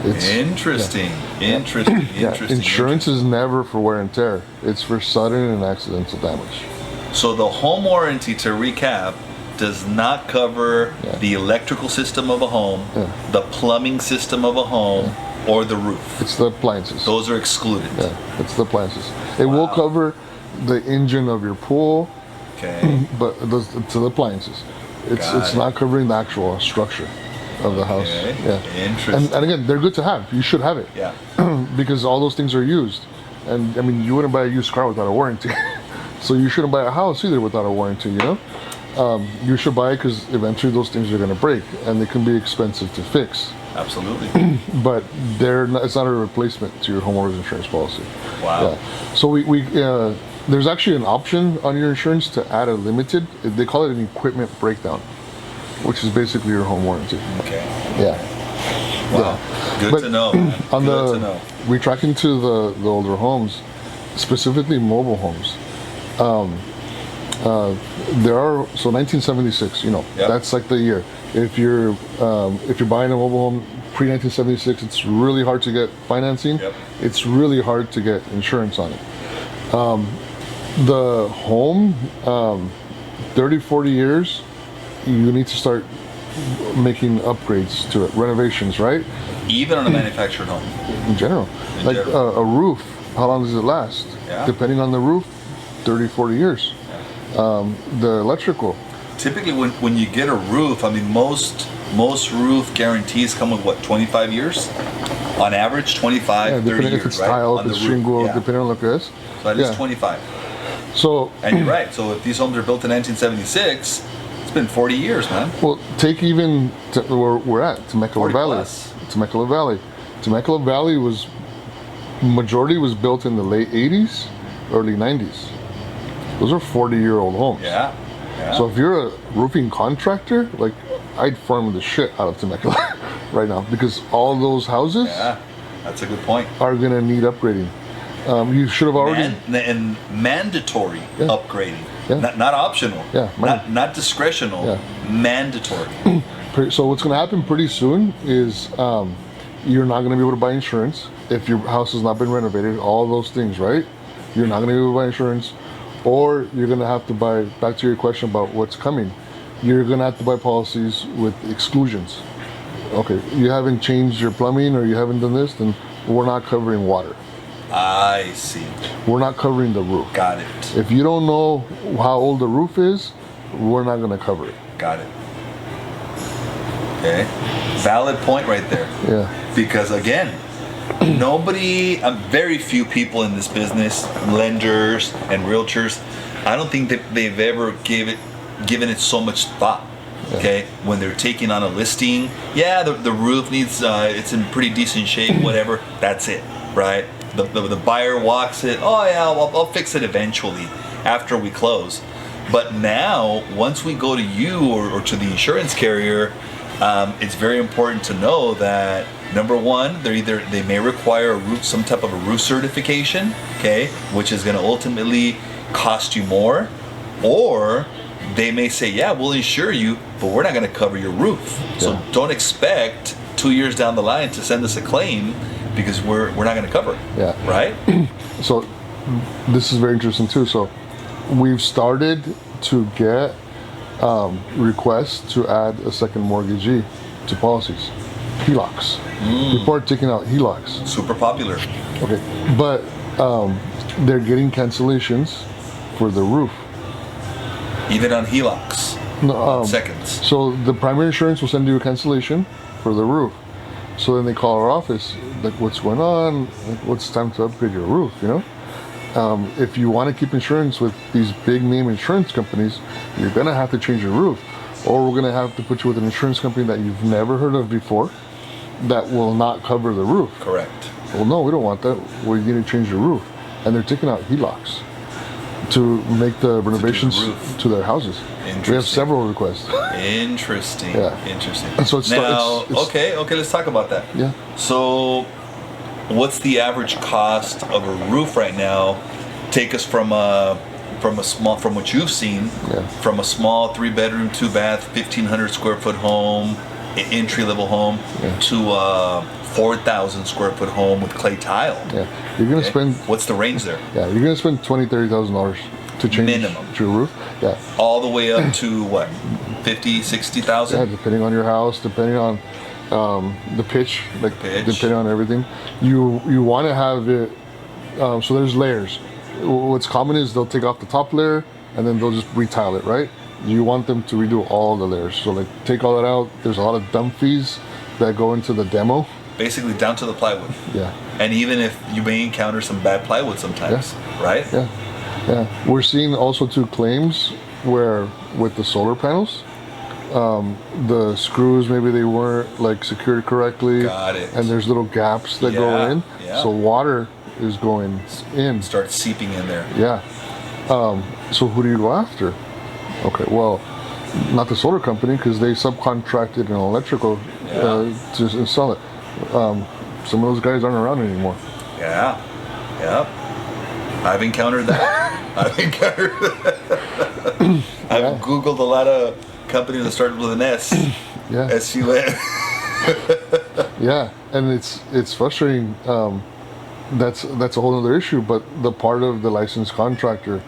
It's Interesting. Interesting. Insurance is never for wear and tear. It's for sudden and accidental damage. So the home warranty, to recap, does not cover the electrical system of a home, the plumbing system of a home, or the roof. It's the appliances. Those are excluded. Yeah, it's the appliances. It will cover the engine of your pool, but to the appliances. It's not covering the actual structure of the house. Yeah. Interesting. And again, they're good to have. You should have it. Yeah. Because all those things are used. And I mean, you wouldn't buy a used car without a warranty. So you shouldn't buy a house either without a warranty, you know? You should buy it because eventually those things are going to break and they can be expensive to fix. Absolutely. But it's not a replacement to your homeowner's insurance policy. Wow. Yeah. So there's actually an option on your insurance to add a limited. They call it an equipment breakdown, which is basically your home warranty. Okay. Yeah. Wow. Good to know. Good to know. We track into the older homes, specifically mobile homes. There are 1976. You know, that's like the year. If you're buying a mobile home pre-1976, it's really hard to get financing. It's really hard to get insurance on it. The home, 30, 40 years, you need to start making upgrades to it, renovations, right? Even on a manufactured home. In general. A roof, how long does it last? Yeah. Depending on the roof, 30, 40 years. The electrical. Typically when you get a roof, I mean, most roof guarantees come with what, 25 years? On average, 25, 30 years, if it's right? tile, if it's shingle, depending on what it is. So at least 25. So, and you're right. So if these homes are built in 1976, it's been 40 years, man. Well, take even where we're at, Temecula Valley. Plus. Temecula Valley. Temecula Valley majority was built in the late 80s, early 90s. Those are 40-year-old homes. Yeah. So if you're a roofing contractor, like, I'd farm the shit out of Temecula right now, because all those houses that's a good point. are gonna need upgrading. You should have already and mandatory upgrading, not optional, not discretional, mandatory. So what's gonna happen pretty soon is you're not gonna be able to buy insurance if your house has not been renovated. All those things, right? You're not gonna be able to buy insurance, or you're gonna have to buy. Back to your question about what's coming, you're gonna have to buy policies with exclusions. Okay, you haven't changed your plumbing or you haven't done this, then we're not covering water. I see. We're not covering the roof. Got it. If you don't know how old the roof is, we're not gonna cover it. Got it. Okay. Valid point right there. Yeah. Because again, very few people in this business, lenders and realtors, I don't think that they've ever given it so much thought. Okay, when they're taking on a listing, the roof needs it's in pretty decent shape, whatever. That's it, right? The buyer walks it. Oh yeah, I'll fix it eventually after we close. But now, once we go to you or to the insurance carrier, it's very important to know that number one, they may require some type of a roof certification, okay, which is going to ultimately cost you more, or they may say, we'll insure you, but we're not going to cover your roof. So don't expect 2 years down the line to send us a claim because we're not going to cover it. Yeah. Right? So this is very interesting too. So we've started to get requests to add a second mortgagee to policies. HELOCs. People are taking out HELOCs. Super popular. Okay. But they're getting cancellations for the roof. Even on HELOCs. No, seconds. So the primary insurance will send you a cancellation for the roof. So then they call our office, like, what's going on? Like, what's time to upgrade your roof, you know? If you want to keep insurance with these big name insurance companies, you're going to have to change your roof. Or we're going to have to put you with an insurance company that you've never heard of before that will not cover the roof. Correct. Well, no, we don't want that. We need to change your roof. And they're taking out HELOCs to make the renovations roof. to their houses. We have several requests. Interesting. Yeah. Interesting. And so it's now, it's okay, let's talk about that. Yeah. So, what's the average cost of a roof right now? Take us from what you've seen, from a small 3-bedroom, 2-bath, 1,500 square foot home, entry level home, to a 4,000 square foot home with clay tile. Yeah, you're gonna spend. What's the range there? Yeah, you're gonna spend $20,000-$30,000 to change Minimum. your roof. Yeah. All the way up to what? 50, 60,000? Yeah, depending on your house, depending on the pitch, depending on everything. You want to have it. So there's layers. What's common is they'll take off the top layer and then they'll just retile it, right? You want them to redo all the layers. So like take all that out. There's a lot of dump fees that go into the demo. Basically down to the plywood. Yeah. And even if you may encounter some bad plywood sometimes, right? Yeah. Yeah. We're seeing also two claims where with the solar panels, the screws maybe they weren't like secured correctly. Got it. And there's little gaps that go in. Yeah. So water is going in. Start seeping in there. Yeah. So who do you go after? Okay, well, not the solar company because they subcontracted an electrical to install it. Some of those guys aren't around anymore. Yeah. I've encountered that. I've Googled a lot of companies that started with an S. Yeah. S-U-N. Yeah, and it's frustrating. That's a whole other issue. But the part of the licensed contractor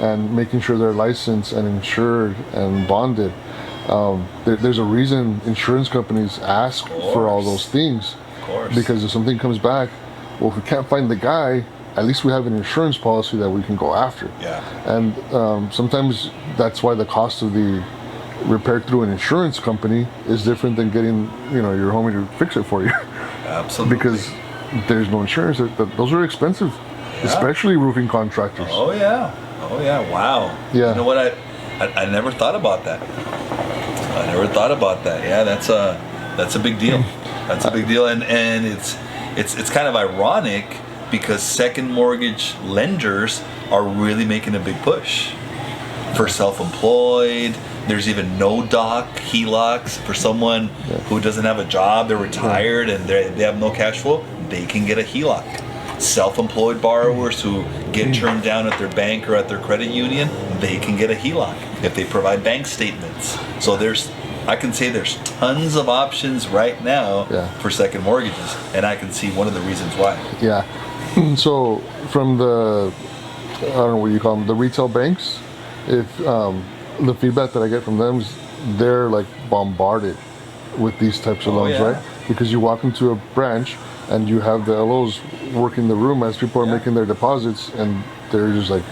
and making sure they're licensed and insured and bonded. There's a reason insurance companies ask for all those things. Of course. Because if something comes back, well, if we can't find the guy, at least we have an insurance policy that we can go after. Yeah. And sometimes that's why the cost of the repair through an insurance company is different than getting your homie to fix it for you. Absolutely. Because there's no insurance. Those are expensive, especially roofing contractors. Oh yeah. Wow. Yeah. You know what? I never thought about that. Yeah, that's a big deal. That's a big deal, and it's kind of ironic because second mortgage lenders are really making a big push for self-employed. There's even no doc HELOCs for someone who doesn't have a job, they're retired, and they have no cash flow. They can get a HELOC. Self-employed borrowers who get turned down at their bank or at their credit union, they can get a HELOC if they provide bank statements. So I can say there's tons of options right now for second mortgages, and I can see one of the reasons why. Yeah. So from the, I don't know what you call them, the retail banks, if the feedback that I get from them is they're like bombarded with these types of loans, right? Because you walk into a branch and you have the LOs working the room as people are making their deposits, and they're just like,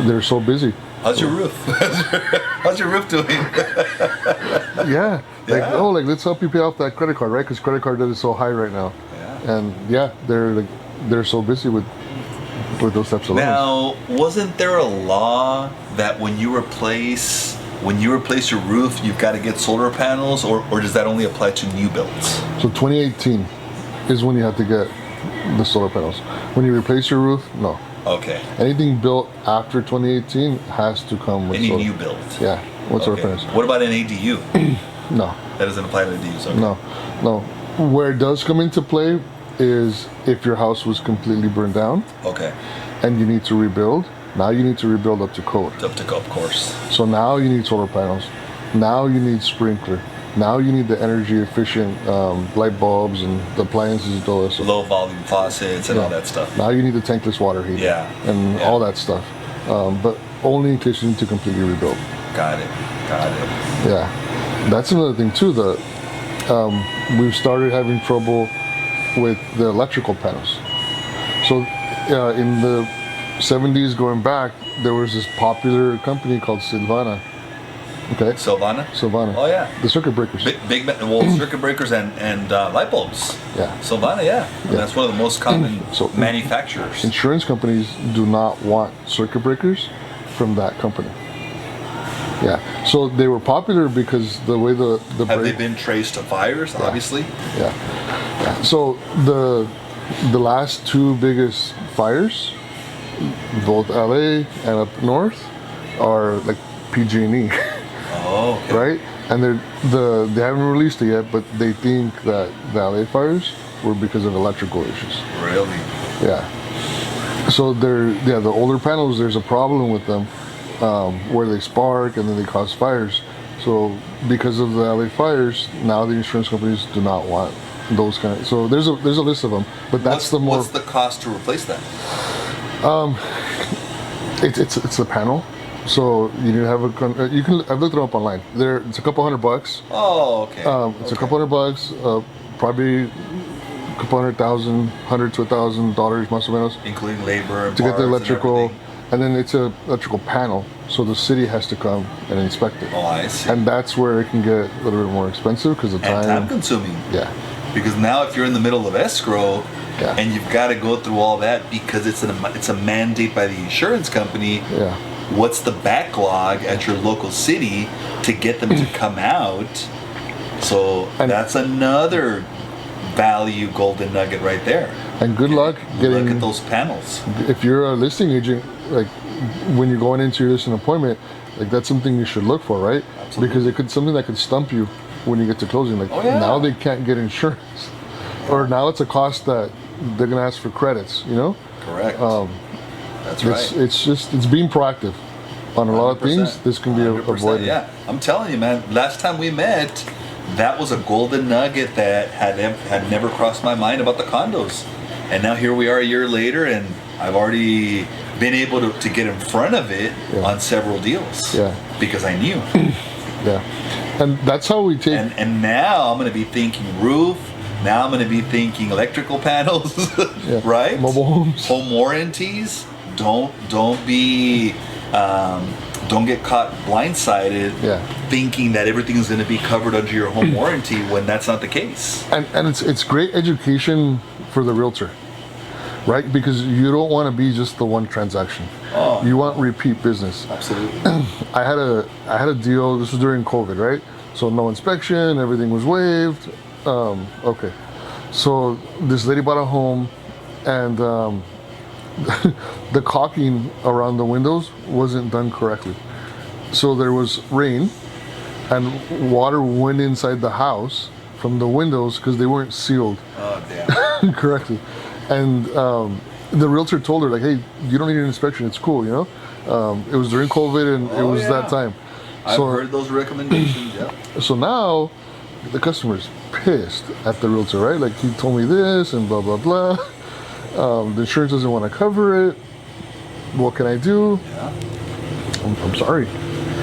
they're so busy. How's your roof? How's your roof doing? Let's help you pay off that credit card, right? Because credit card debt is so high right now. And they're so busy with those types of loans. Now, wasn't there a law that when you replace your roof, you've got to get solar panels, or does that only apply to new builds? So 2018 is when you have to get the solar panels. When you replace your roof, no. Okay. Anything built after 2018 has to come with solar. Any new build? Yeah, with solar panels. What about an ADU? No. That doesn't apply to ADUs. Okay. No. Where it does come into play is if your house was completely burned down. Okay. And you need to rebuild. Now you need to rebuild up to code. Up to code, of course. So now you need solar panels. Now you need sprinkler. Now you need the energy efficient light bulbs and the appliances and all this. Low volume faucets and all that stuff. Now you need the tankless water heater. And all that stuff. But only in case you need to completely rebuild. Got it. Yeah. That's another thing too. We've started having trouble with the electrical panels. So in the 70s going back, there was this popular company called Silvana. Okay. Silvana? Oh yeah. The circuit breakers. Circuit breakers and light bulbs. Yeah. Silvana, that's one of the most common manufacturers. Insurance companies do not want circuit breakers from that company. Yeah. So they were popular because the way the have they been traced to fires? Obviously. Yeah. So the last two biggest fires both LA and up north are like PG&E, Oh, okay. right? And they haven't released it yet, but they think that the LA fires were because of electrical issues. Really? Yeah. So the older panels, there's a problem with them where they spark and then they cause fires. So because of the LA fires, now the insurance companies do not want those kind of. So there's a list of them, but that's What's the cost to replace that? It's a panel. So you need to have you can. I've looked it up online. It's a couple $100. Oh, okay. It's a couple $100. Probably a couple $100,000, $100 to $1,000 más o menos, including labor and to get the parts electrical, and and then it's a electrical panel. So the city has to come and inspect it. everything. Oh, I see. And that's where it can get a little bit more expensive because the And time. time consuming. Yeah. Because now if you're in the middle of escrow Yeah. and you've got to go through all that because it's a mandate by the insurance company, Yeah. what's the backlog at your local city to get them to come out? So And- that's another value golden nugget right there. And good luck getting. Look at those panels. If you're a listing agent, like when you're going into your listing appointment, like that's something you should look for, right? Absolutely. Because it could something that could stump you when you get to closing. Like Oh, yeah. now they can't get insurance, or now it's a cost that they're gonna ask for credits. You know, Correct. That's it's right. it's being proactive on a lot of 100%. things. This can be 100%, avoided. Yeah, I'm telling you, man. Last time we met, that was a golden nugget that had never crossed my mind about the condos, and now here we are a year later, and I've already been able to get in front of it Yeah. on several deals. Yeah. Because I knew. Yeah, and that's how we take. And now I'm going to be thinking roof. Now I'm going to be thinking electrical panels. Yeah. Right? Mobile homes. Home warranties. Don't get caught blindsided Yeah. thinking that everything is going to be covered under your home warranty when that's not the case. And it's great education for the realtor, right? Because you don't want to be just the one transaction. Oh. You want repeat business. Absolutely. I had a deal. This was during COVID, right? So no inspection, everything was waived. Okay, so this lady bought a home, and the caulking around the windows wasn't done correctly. So there was rain, and water went inside the house from the windows because they weren't sealed Oh, damn. correctly. And the realtor told her, like, hey, you don't need an inspection, it's cool, you know. It was during COVID, and it Oh, was yeah. that time. I've heard those recommendations. Yeah. So now the customer's pissed at the realtor, right? Like, he told me this and blah blah blah. The insurance doesn't want to cover it. What can I do? Yeah. I'm sorry.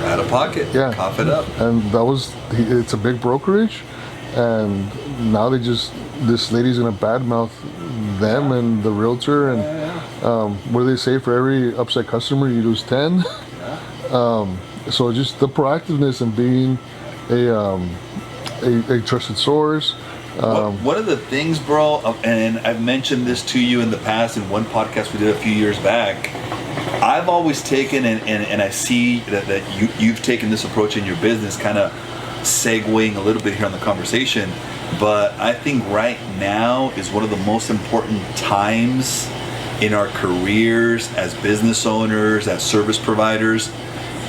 Out of pocket. Yeah. Cough it up. And that was, it's a big brokerage, and now this lady's gonna badmouth them and the realtor, and what do they say? For every upset customer, you lose 10. So just the proactiveness and being a trusted source. One of the things, bro, and I've mentioned this to you in the past in one podcast we did a few years back, I've always taken, and I see that you've taken this approach in your business, kind of segueing a little bit here on the conversation, but I think right now is one of the most important times in our careers as business owners, as service providers,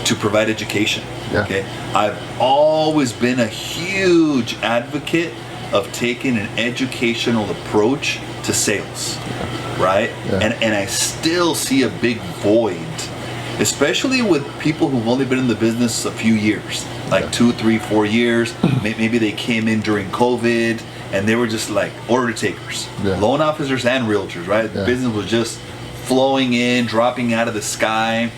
to provide education. Yeah. Okay, I've always been a huge advocate of taking an educational approach to sales, right? Yeah. And I still see a big void, especially with people who've only been in the business a few years, like 2, 3, 4 years. Maybe they came in during COVID and they were just like order takers, Yeah. loan officers and realtors, right? Yeah. Business was just flowing in, dropping out of the sky.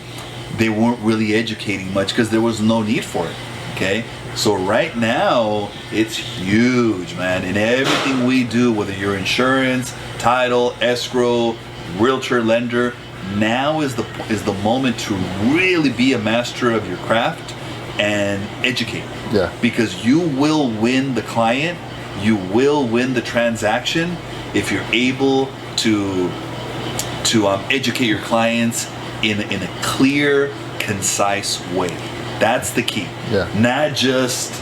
They weren't really educating much because there was no need for it. Okay, so right now it's huge, man. In everything we do, whether you're insurance, title, escrow, realtor, lender, now is the moment to really be a master of your craft and educate. Yeah. Because you will win the client, you will win the transaction if you're able to educate your clients in a clear, concise way. That's the key. Yeah. Not just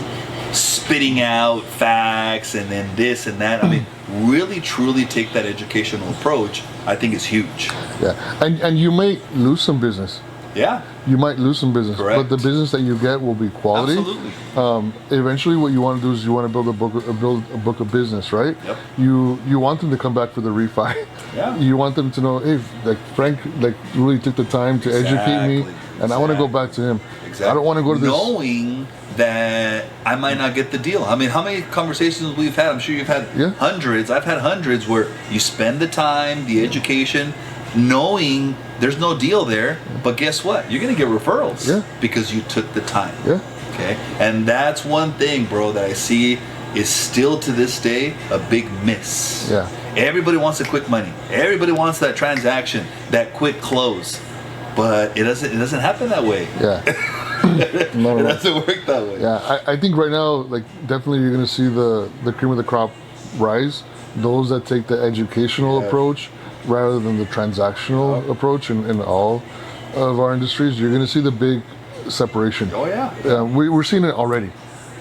spitting out facts and then this and that. I mean, really truly take that educational approach I think is huge. Yeah, and you may lose some business. Yeah. You might lose some business, Correct. but the business that you get will be quality. Absolutely. Eventually, what you want to do is you want to build a book of business, right? Yep. You want them to come back for the refi. Yeah. You want them to know, hey, like Frank, like really took the time to educate me, and I want to go back to him. Exactly. I don't want to go to this. Knowing that I might not get the deal. I mean, how many conversations we've had? I'm sure you've had hundreds. I've had hundreds where you spend the time, the education, knowing there's no deal there, but guess what? You're gonna get referrals because you took the time. Yeah. Okay. And that's one thing, bro, that I see is still to this day a big miss. Yeah. Everybody wants the quick money. Everybody wants that transaction, that quick close. But it doesn't happen that way. Yeah. It doesn't work that way. Yeah, I think right now, like definitely you're gonna see the cream of the crop rise. Those that take the educational approach rather than the transactional approach in all of our industries, you're going to see the big separation. Oh yeah. We're seeing it already.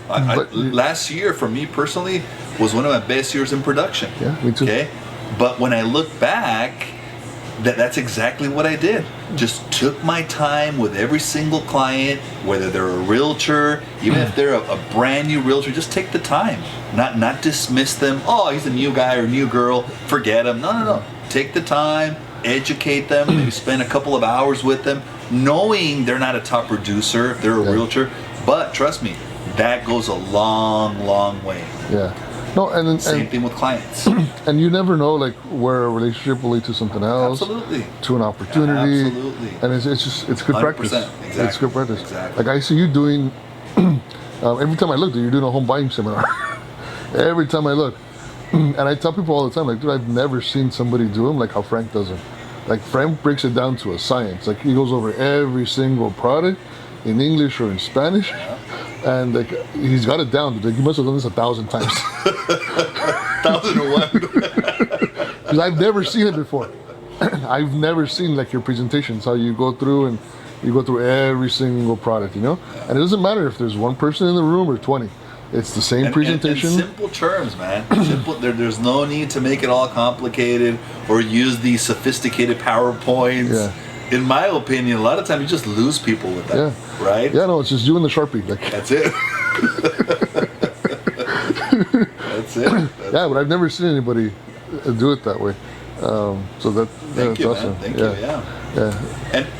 Last year, for me personally, was one of my best years in production. Yeah, me too. Okay, but when I look back, that's exactly what I did. Just took my time with every single client, whether they're a realtor, even if they're a brand new realtor, just take the time. Not dismiss them. Oh, he's a new guy or new girl, forget him. No. Take the time, educate them, maybe spend a couple of hours with them, knowing they're not a top producer if they're a realtor. But trust me, that goes a long, long way. Yeah. No, and same thing with clients. And you never know, like, where a relationship will lead to something else. Absolutely. To an opportunity. Yeah, absolutely. And it's good practice. Exactly. It's good practice. Exactly. Like I see you doing. Every time I look, you're doing a home buying seminar. Every time I look, and I tell people all the time, like, dude, I've never seen somebody do them like how Frank does them. Like Frank breaks it down to a science. Like he goes over every single product in English or in Spanish. And like he's got it down. Like, he must have done this 1,000 times. 1,001. Because I've never seen it before. I've never seen like your presentations, how you go through and you go through every single product, you know. And it doesn't matter if there's one person in the room or 20. It's the same presentation. And simple terms, man. Simple. There's no need to make it all complicated or use these sophisticated PowerPoints. Yeah. In my opinion, a lot of times you just lose people with that. Yeah. Right? Yeah, no, it's just you and the Sharpie. Like, that's it. That's it. Yeah, but I've never seen anybody do it that way. So that's awesome. Thank you. Yeah.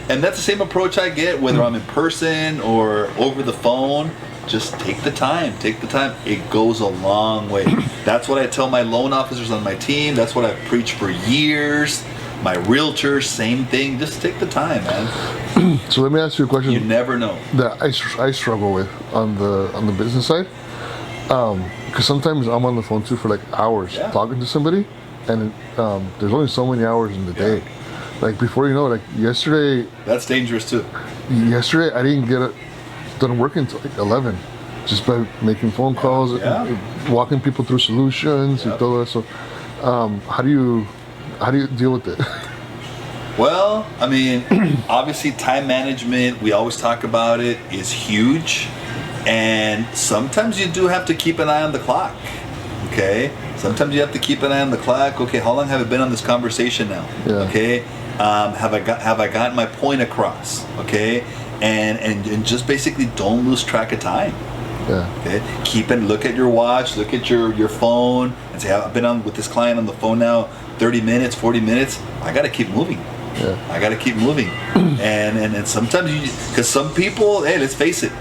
And that's the same approach I get whether I'm in person or over the phone. Just take the time. Take the time. It goes a long way. That's what I tell my loan officers on my team. That's what I've preached for years. My realtors, same thing. Just take the time, man. So let me ask you a question. You never know. That I struggle with on the business side. Because sometimes I'm on the phone too for like hours talking to somebody, and there's only so many hours in the day. Like before you know, like yesterday. That's dangerous too. Yesterday I didn't get it done working until like 11, just by making phone calls, walking people through solutions, and all that. So, how do you deal with it? Well, I mean, obviously time management, we always talk about it, is huge. And sometimes you do have to keep an eye on the clock. Okay? Sometimes you have to keep an eye on the clock. Okay, how long have I been on this conversation now? Okay? Have I gotten my point across? Okay? And just basically don't lose track of time. Okay? Look at your watch, look at your phone, and say, I've been on with this client on the phone now 30 minutes, 40 minutes. I gotta keep moving. I gotta keep moving. and sometimes because some people, hey, let's face it,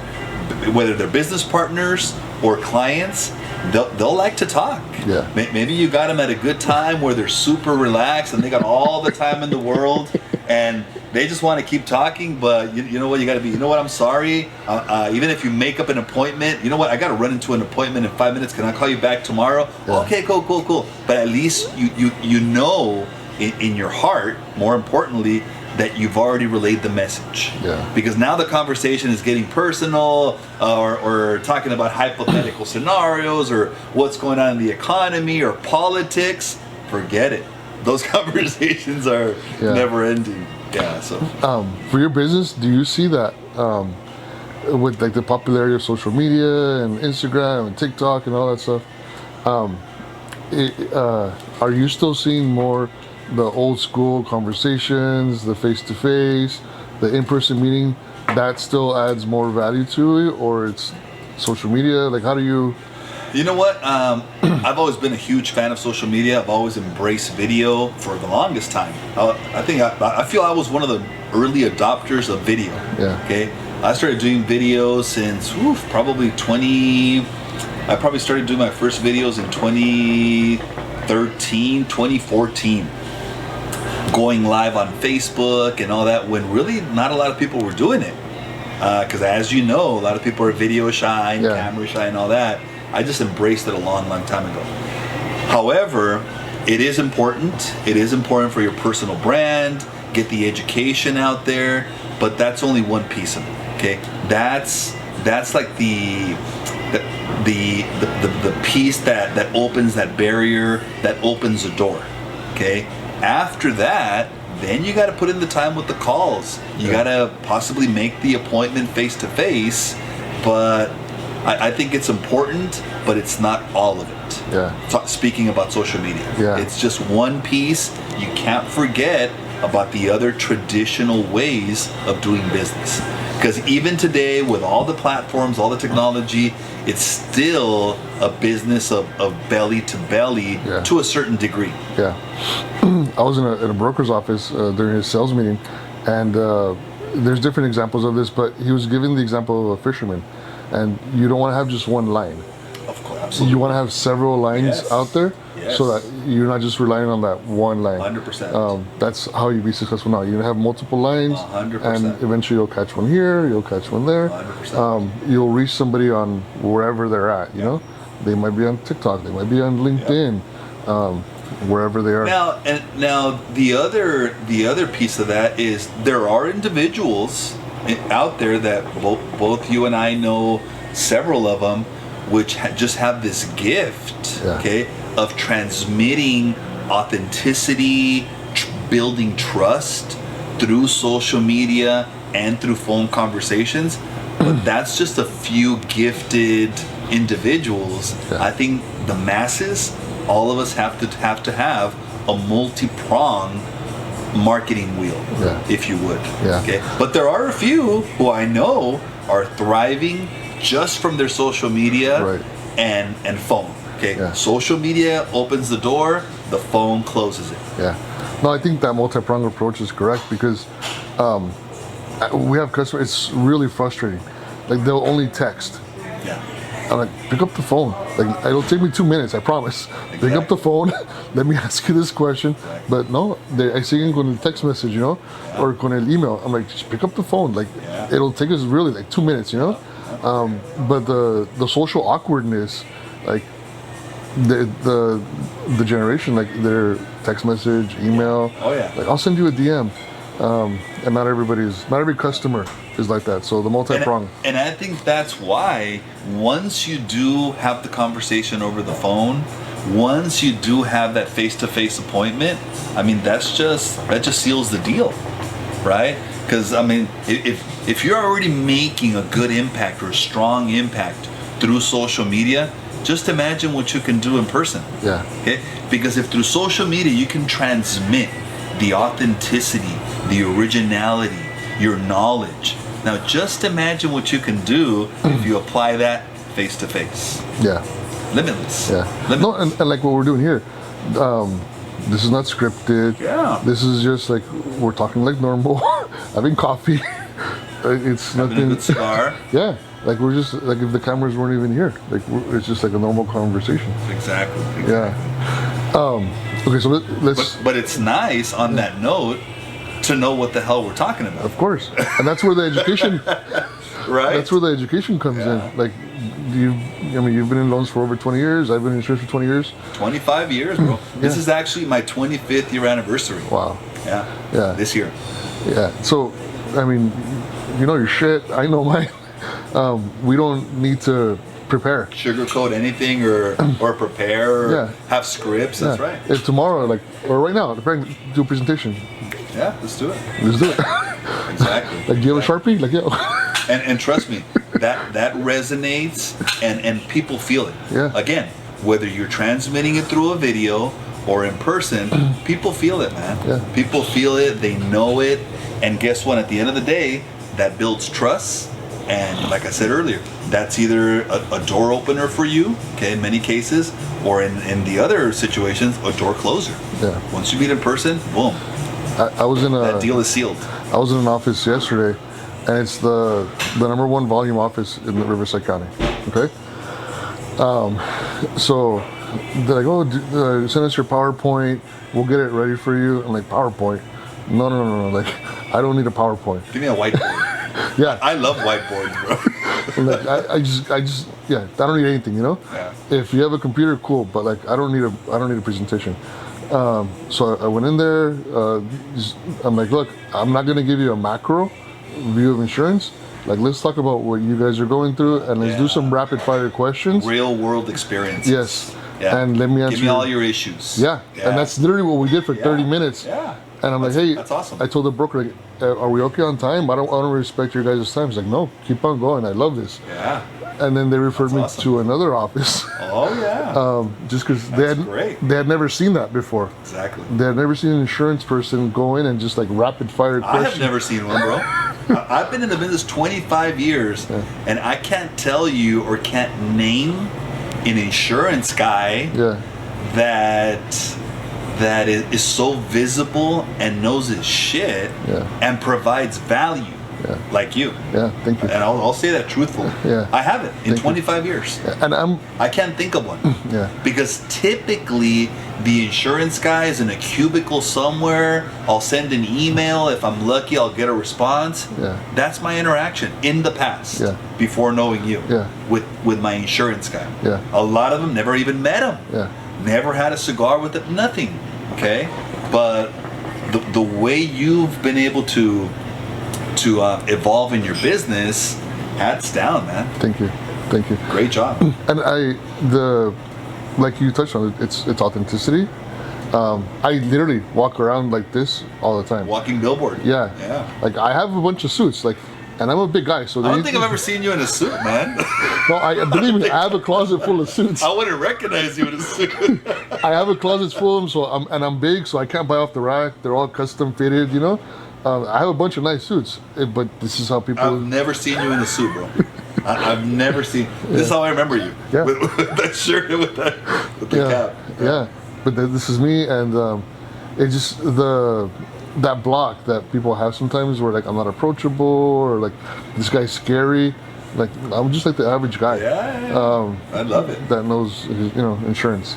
whether they're business partners or clients, they'll like to talk. Maybe you got them at a good time where they're super relaxed and they got all the time in the world and they just want to keep talking. But you know what, you got to be, you know what, I'm sorry, even if you make up an appointment, you know what, I got to run into an appointment in 5 minutes, can I call you back tomorrow? Okay, cool. But at least you know in your heart, more importantly, that you've already relayed the message. Because now the conversation is getting personal, or talking about hypothetical scenarios, or what's going on in the economy or politics. Forget it. Those conversations are never ending. So for your business, do you see that with like the popularity of social media and Instagram and TikTok and all that stuff? Are you still seeing more the old school conversations, the face to face, the in person meeting, that still adds more value to it, or it's social media? Like, how do you? You know what? I've always been a huge fan of social media. I've always embraced video for the longest time. I feel I was one of the early adopters of video. Yeah. Okay. I started doing videos since probably 20. I probably started doing my first videos in 2013, 2014. Going live on Facebook and all that, when really not a lot of people were doing it. Because as you know, a lot of people are video shy and camera shy and all that. I just embraced it a long, long time ago. However, it is important. It is important for your personal brand. Get the education out there, but that's only one piece of it. Okay, that's like the piece that opens that barrier, that opens the door. Okay, after that, then you got to put in the time with the calls. You got to possibly make the appointment face to face, but I think it's important, but it's not all of it. Yeah. Speaking about social media, it's just one piece. You can't forget about the other traditional ways of doing business. Because even today, with all the platforms, all the technology, it's still a business of belly to belly to a certain degree. Yeah. I was in a broker's office during his sales meeting, and there's different examples of this, but he was giving the example of a fisherman. And you don't want to have just one line. Of course, absolutely. You want to have several lines out there, so that you're not just relying on that one line. 100%. That's how you be successful now. You have multiple lines, 100%. and eventually you'll catch one here, you'll catch one there. 100%. You'll reach somebody on wherever they're at. You know, they might be on TikTok, they might be on LinkedIn, wherever they are. Now the other piece of that is there are individuals out there that both you and I know several of them, which just have this gift, of transmitting authenticity, building trust through social media and through phone conversations. But that's just a few gifted individuals. I think the masses, all of us have to have a multi-pronged marketing wheel, if you would. Okay, but there are a few who I know are thriving just from their social media and phone. Okay, social media opens the door, the phone closes it. No, I think that multi-pronged approach is correct, because we have customers. It's really frustrating. Like, they'll only text. I'm like, pick up the phone. Like, it'll take me 2 minutes, I promise. Pick up the phone. Let me ask you this question. But no, I siguen con el text message, you know, or con el email. I'm like, just pick up the phone. Like, it'll take us really like 2 minutes, you know. But the social awkwardness, like the generation, like their text message, email. Like, I'll send you a DM. And not every customer is like that. So the multi-prong. And I think that's why once you do have the conversation over the phone, once you do have that face-to-face appointment, I mean, that just seals the deal, right? Because I mean, if you're already making a good impact or a strong impact through social media, just imagine what you can do in person. Okay? Because if through social media you can transmit the authenticity, the originality, your knowledge. Now just imagine what you can do if you apply that face to face. Limitless. No, and like what we're doing here, this is not scripted. This is just like we're talking like normal, having coffee. It's having nothing. A good cigar. Like we're just like if the cameras weren't even here. Like it's just like a normal conversation. Exactly. Okay, so let's. But it's nice on that note to know what the hell we're talking about. Of course, and that's where the education. Right. That's where the education comes in. Like, you've been in loans for over 20 years. I've been in insurance for 20 years. 25 years, bro. This is actually my 25th year anniversary. Wow. Yeah. This year. So, I mean, you know your shit. I know mine. We don't need to prepare. Sugarcoat anything or prepare or have scripts. That's right. If tomorrow, like, or right now, Frank, do a presentation. Yeah, let's do it. Exactly. Like, do you have a Sharpie? Like, yo. And trust me, that resonates and people feel it. Yeah. Again, whether you're transmitting it through a video or in person, people feel it, man. Yeah. People feel it, they know it, and guess what? At the end of the day, that builds trust. And like I said earlier, that's either a door opener for you, okay, in many cases, or in the other situations, a door closer. Yeah. Once you meet in person, boom, I was in that deal is sealed. I was in an office yesterday, and it's the number one volume office in the Riverside County. Okay. So they're like, oh, send us your PowerPoint. We'll get it ready for you. I'm like, PowerPoint? No. Like, I don't need a PowerPoint. Give me a whiteboard. Yeah. I love whiteboards, bro. Like, I just, yeah, I don't need anything, you know. Yeah. If you have a computer, cool, but like, I don't need a presentation. So I went in there. I'm like, look, I'm not gonna give you a macro view of insurance. Like, let's talk about what you guys are going through, and let's do some rapid fire questions. Real world experiences. Yes. Yeah. And let me answer. Give me all your issues. Yeah. And that's literally what we did for 30 minutes. Yeah. And I'm like, hey, that's awesome. I told the broker, like, are we okay on time? I don't respect your guys' time. He's like, no, keep on going. I love this. Yeah. And then they referred me awesome. to another office. Oh yeah. Just because great. they had never seen that before. Exactly. They had never seen an insurance person go in and just like rapid fire questions. I have never seen one, bro. I've been in the business 25 years, and I can't tell you or can't name an insurance guy that is so visible and knows his shit and provides value like you. Yeah, thank you. And I'll say that truthfully. Yeah. I haven't in 25 years. And I can't think of one. Yeah. Because typically the insurance guy is in a cubicle somewhere. I'll send an email. If I'm lucky, I'll get a response. Yeah. That's my interaction in the past before knowing you with my insurance guy. Yeah. A lot of them never even met him. Yeah. Never had a cigar with him, nothing. Okay? But the way you've been able to evolve in your business, hats down, man. Thank you. Great job. And like you touched on, it's authenticity. I literally walk around like this all the time. Walking billboard. Yeah. Like, I have a bunch of suits, like, and I'm a big guy, so I don't think I've ever seen you in a suit, man. No, I believe me. I have a closet full of suits. I wouldn't recognize you in a suit. I have a closet full of them, so I'm big, so I can't buy off the rack. They're all custom fitted, you know. I have a bunch of nice suits, but this is how people. I've never seen you in a suit, bro. I've never seen. This is how I remember you. Yeah. With that shirt and with the cap. Yeah. But this is me, and it's just that block that people have sometimes, where like, I'm not approachable, or like, this guy's scary. Like, I'm just like the average guy. Yeah. I love it. That knows, insurance.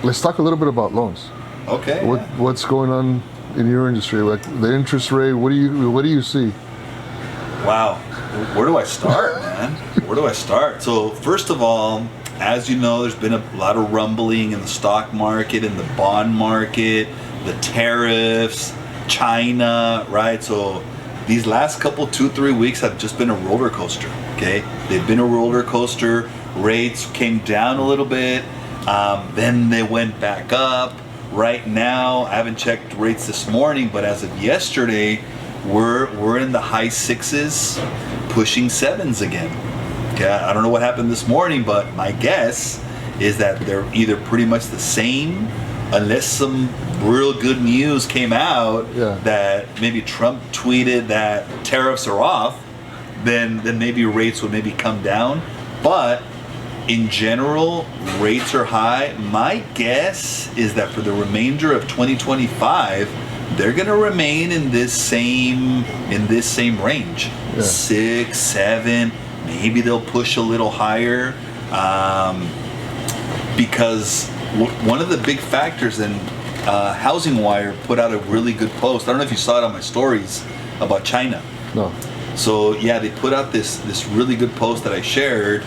Let's talk a little bit about loans. Okay. What's going on in your industry? Like, the interest rate. What do you see? Wow. Where do I start, man? Where do I start? So first of all, as you know, there's been a lot of rumbling in the stock market, in the bond market, the tariffs, China, right? So these last couple 2-3 weeks have just been a roller coaster. Okay, they've been a roller coaster. Rates came down a little bit, then they went back up. Right now, I haven't checked rates this morning, but as of yesterday, we're in the high 6s, pushing 7s again. Okay, I don't know what happened this morning, but my guess is that they're either pretty much the same, unless some real good news came out that maybe Trump tweeted that tariffs are off, then maybe rates would maybe come down. But in general, rates are high. My guess is that for the remainder of 2025, they're going to remain in this same range, 6, 7. Maybe they'll push a little higher, because one of the big factors, and Housing Wire put out a really good post. I don't know if you saw it on my stories about China. No. So yeah, they put out this really good post that I shared,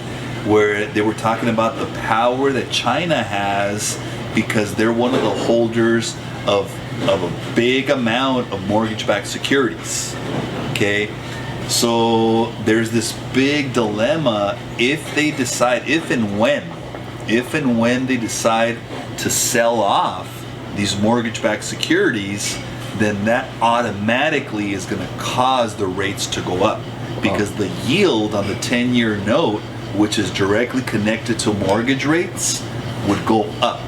where they were talking about the power that China has, because they're one of the holders of a big amount of mortgage-backed securities. Okay, so there's this big dilemma if and when they decide to sell off these mortgage-backed securities, then that automatically is going to cause the rates to go up, because the yield on the 10-year note, which is directly connected to mortgage rates, would go up.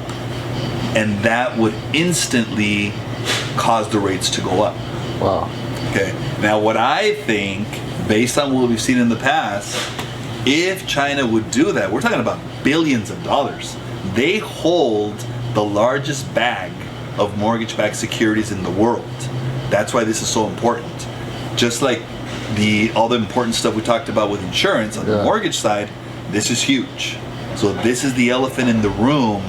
and that would instantly cause the rates to go up. Wow. Okay. Now, what I think, based on what we've seen in the past, if China would do that, we're talking about billions of dollars. They hold the largest bag of mortgage-backed securities in the world. That's why this is so important. Just like all the important stuff we talked about with insurance on the mortgage side, this is huge. So this is the elephant in the room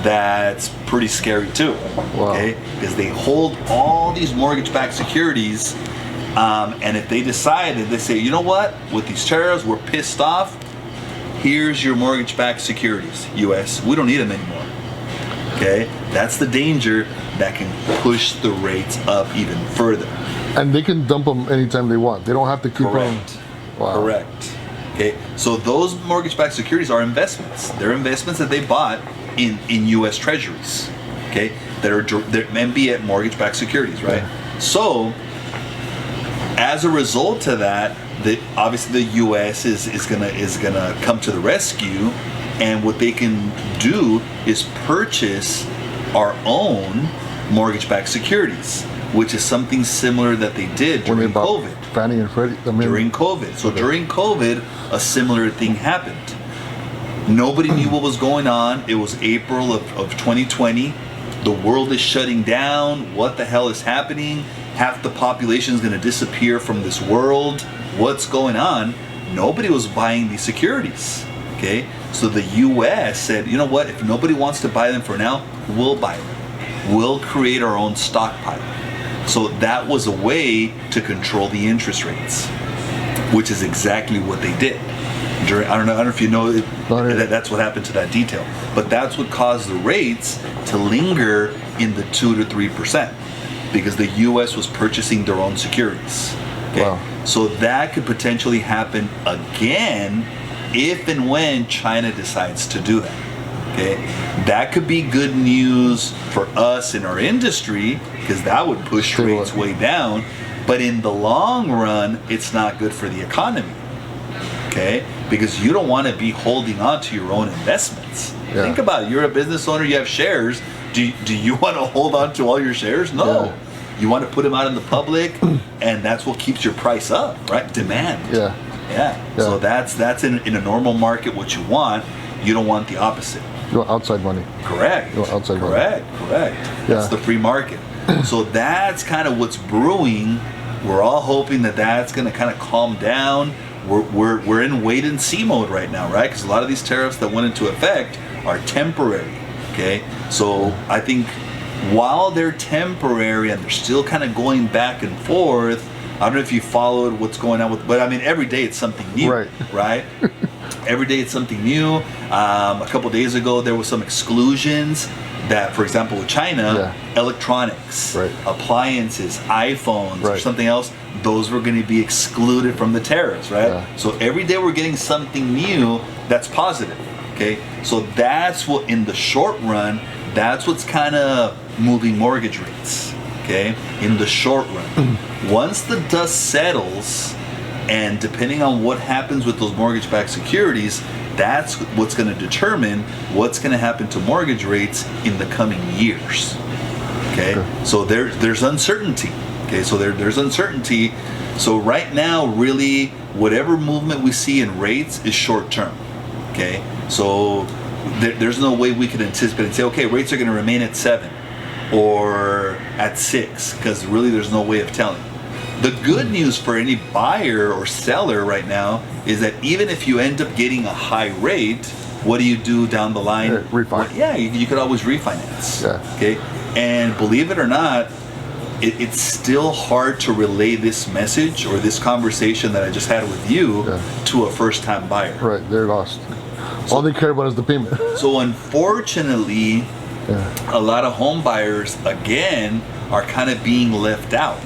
that's pretty scary too. Wow. Okay, because they hold all these mortgage-backed securities, and if they decide that they say, you know what, with these tariffs, we're pissed off. Here's your mortgage-backed securities, U.S. We don't need them anymore. Okay, that's the danger that can push the rates up even further. And they can dump them anytime they want. They don't have to keep Correct. them. Wow. Correct. Okay, so those mortgage-backed securities are investments. They're investments that they bought in U.S. Treasuries. Okay, they're MBS mortgage-backed securities, right? Yeah. So, as a result of that, obviously the U.S. is gonna come to the rescue, and what they can do is purchase our own mortgage-backed securities, which is something similar that they did during COVID. Fannie and Freddie. During COVID. So during COVID, a similar thing happened. Nobody knew what was going on. It was April of 2020. The world is shutting down. What the hell is happening? Half the population is going to disappear from this world. What's going on? Nobody was buying these securities. Okay? So the U.S. said, you know what? If nobody wants to buy them for now, we'll buy them. We'll create our own stockpile. So that was a way to control the interest rates, which is exactly what they did. I don't know if you know that's what happened to that detail, but that's what caused the rates to linger in the 2 to 3% because the U.S. was purchasing their own securities. Okay? Wow. So that could potentially happen again if and when China decides to do that. Okay, that could be good news for us in our industry because that would push rates way down. But in the long run, it's not good for the economy. Okay, because you don't want to be holding on to your own investments. Yeah. Think about it. You're a business owner. You have shares. Do you want to hold on to all your shares? No. Yeah. You want to put them out in the public, and that's what keeps your price up, right? Demand. Yeah. Yeah. So that's in a normal market what you want. You don't want the opposite. You want outside money. Correct. You want outside money. Correct. That's the free market. So that's kind of what's brewing. We're all hoping that that's going to kind of calm down. We're in wait and see mode right now, right? Because a lot of these tariffs that went into effect are temporary. Okay, so I think while they're temporary and they're still kind of going back and forth, I don't know if you followed what's going on but I mean every day it's something new, right? Every day it's something new. A couple days ago there was some exclusions that, for example, with China, electronics, appliances, iPhones, or something else, those were going to be excluded from the tariffs, right? Yeah. So every day we're getting something new that's positive, okay? So that's what, in the short run, that's what's kind of moving mortgage rates, okay? In the short run. Once the dust settles, and depending on what happens with those mortgage-backed securities, that's what's going to determine what's going to happen to mortgage rates in the coming years. Okay, so there's uncertainty. Okay, so there's uncertainty. So right now, really, whatever movement we see in rates is short term. Okay, so there's no way we could anticipate and say, okay, rates are going to remain at 7 or at 6, because really there's no way of telling. The good news for any buyer or seller right now is that even if you end up getting a high rate, what do you do down the line? Refinance. Yeah, you could always refinance. Yeah. Okay, and believe it or not, it's still hard to relay this message or this conversation that I just had with you to a first-time buyer. Right, they're lost. All they care about is the payment. So unfortunately, a lot of home buyers again are kind of being left out.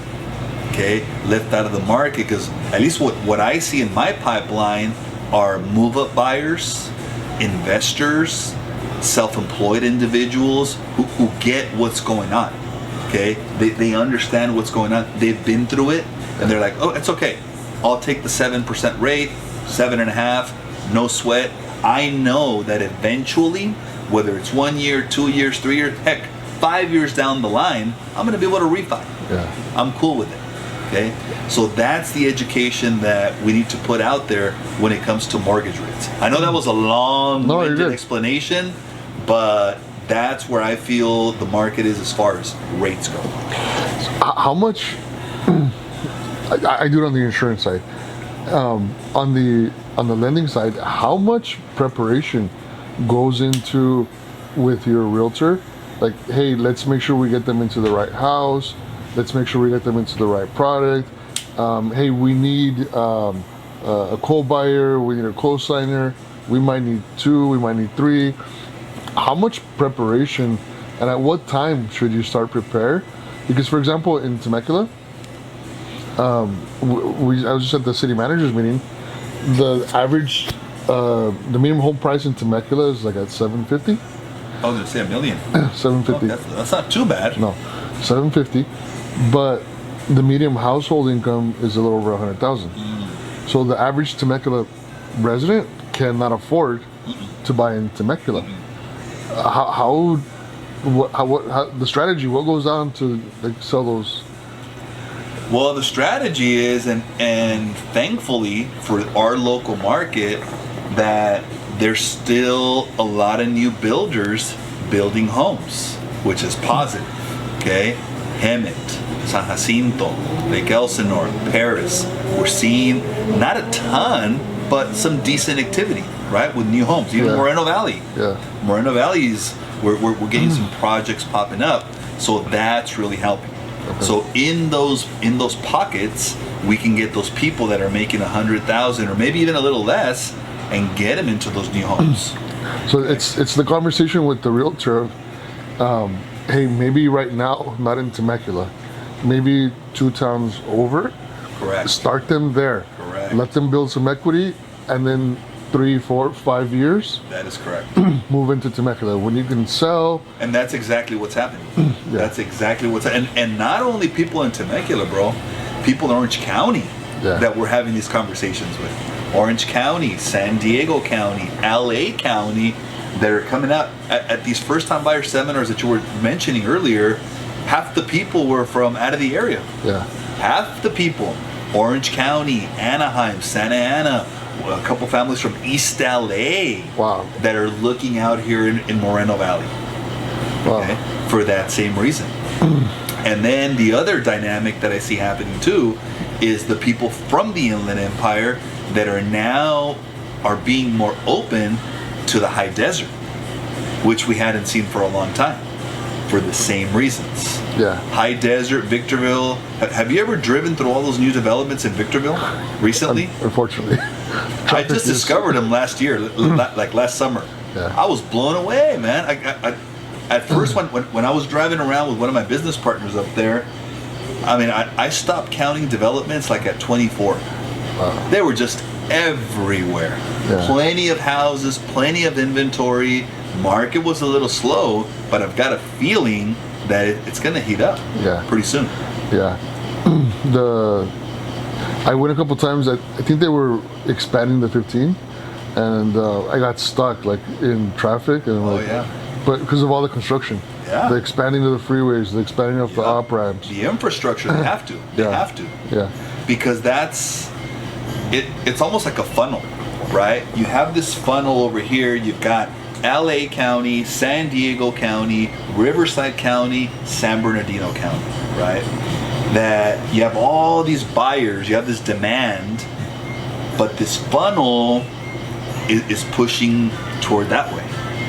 Okay, left out of the market, because at least what I see in my pipeline are move-up buyers, investors, self-employed individuals who get what's going on. Okay, they understand what's going on. They've been through it, and they're like, oh, it's okay. I'll take the 7% rate, 7.5%, no sweat. I know that eventually whether it's 1 year, 2 years, 3 years, heck, 5 years down the line, I'm going to be able to refi. Yeah. I'm cool with it. Okay, so that's the education that we need to put out there when it comes to mortgage rates. I know that was a long-winded explanation, but that's where I feel the market is as far as rates go. How much? I do it on the insurance side. On the lending side, how much preparation goes into with your realtor? Like, hey, let's make sure we get them into the right house. Let's make sure we get them into the right product. Hey, we need a co-buyer. We need a co-signer. We might need 2. We might need 3. How much preparation and at what time should you start prepare? Because, for example, in Temecula, I was just at the city managers meeting. The average, the minimum home price in Temecula is like at $750. I was gonna say $1 million. $750. Oh, that's not too bad. No, $750. But the median household income is a little over $100,000. So the average Temecula resident cannot afford to buy in Temecula. How the strategy? What goes on to like sell those? Well, the strategy is, and thankfully for our local market, that there's still a lot of new builders building homes, which is positive. Okay, Hemet, San Jacinto, Lake Elsinore, Paris. We're seeing not a ton, but some decent activity, right, with new homes. Even Moreno Valley. Yeah. Moreno Valley's we're getting some projects popping up, so that's really helping. Okay. So in those pockets, we can get those people that are making 100,000 or maybe even a little less, and get them into those new homes. So it's the conversation with the realtor. Hey, maybe right now not in Temecula, maybe 2 towns over. Correct. Start them there. Correct. Let them build some equity, and then 3, 4, 5 years. That is correct. Move into Temecula when you can sell. And that's exactly what's happening. That's exactly what's and not only people in Temecula, bro, people in Orange County that we're having these conversations with. Orange County, San Diego County, LA County, that are coming out at these first-time buyer seminars that you were mentioning earlier. Half the people were from out of the area. Yeah. Half the people, Orange County, Anaheim, Santa Ana, a couple families from East LA. Wow. That are looking out here in Moreno Valley. Wow. Okay, for that same reason. And then the other dynamic that I see happening too is the people from the Inland Empire that are being more open to the high desert, which we hadn't seen for a long time, for the same reasons. Yeah. High desert, Victorville. Have you ever driven through all those new developments in Victorville recently? Unfortunately. I just discovered them last year, like last summer. Yeah. I was blown away, man. I at first, when I was driving around with one of my business partners up there, I mean, I stopped counting developments like at 24. Wow. They were just everywhere. Yeah. Plenty of houses, plenty of inventory. Market was a little slow, but I've got a feeling that it's going to heat up pretty soon. Yeah. I went a couple times. I think they were expanding the 15, and I got stuck like in traffic and but because of all the construction, the expanding of the freeways, the expanding of the op ramps, the infrastructure. They have to. They have to. Yeah. Because that's it. It's almost like a funnel, right? You have this funnel over here. You've got LA County, San Diego County, Riverside County, San Bernardino County, right? That you have all these buyers, you have this demand, but this funnel is pushing toward that way,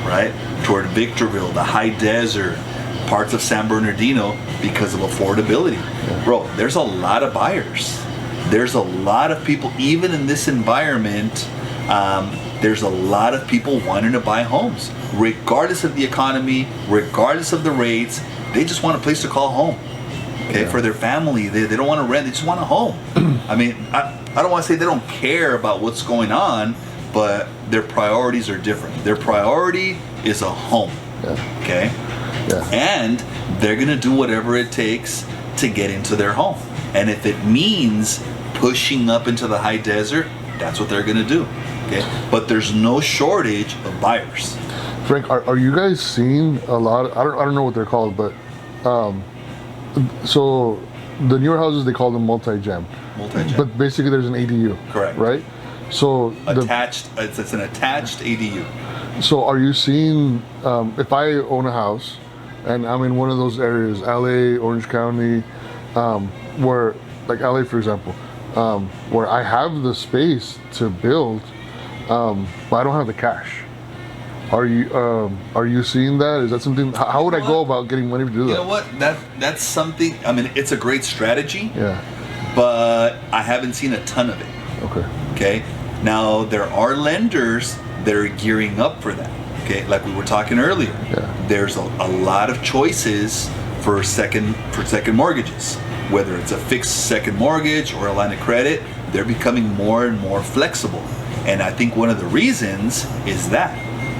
right? Toward Victorville, the high desert, parts of San Bernardino, because of affordability. Bro, there's a lot of buyers. There's a lot of people, even in this environment, there's a lot of people wanting to buy homes, regardless of the economy, regardless of the rates. They just want a place to call home. Okay, for their family. They don't want to rent, they just want a home. I mean, I don't want to say they don't care about what's going on, but their priorities are different. Their priority is a home. Okay? And they're going to do whatever it takes to get into their home. And if it means pushing up into the high desert, that's what they're going to do. Okay? But there's no shortage of buyers. Frank, are you guys seeing a lot? I don't know what they're called, but so the newer houses they call them multi-jam, but basically there's an ADU. Correct. Right. So attached. It's an attached ADU. So are you seeing if I own a house and I'm in one of those areas, LA, Orange County, where like LA for example, where I have the space to build, but I don't have the cash. Are you seeing that? Is that something? How would I go about getting money to do that? You know what? That's something. I mean, it's a great strategy. Yeah. But I haven't seen a ton of it. Okay. Okay. Now there are lenders that are gearing up for that. Okay, like we were talking earlier. Yeah. There's a lot of choices for second mortgages. Whether it's a fixed second mortgage or a line of credit, they're becoming more and more flexible. And I think one of the reasons is that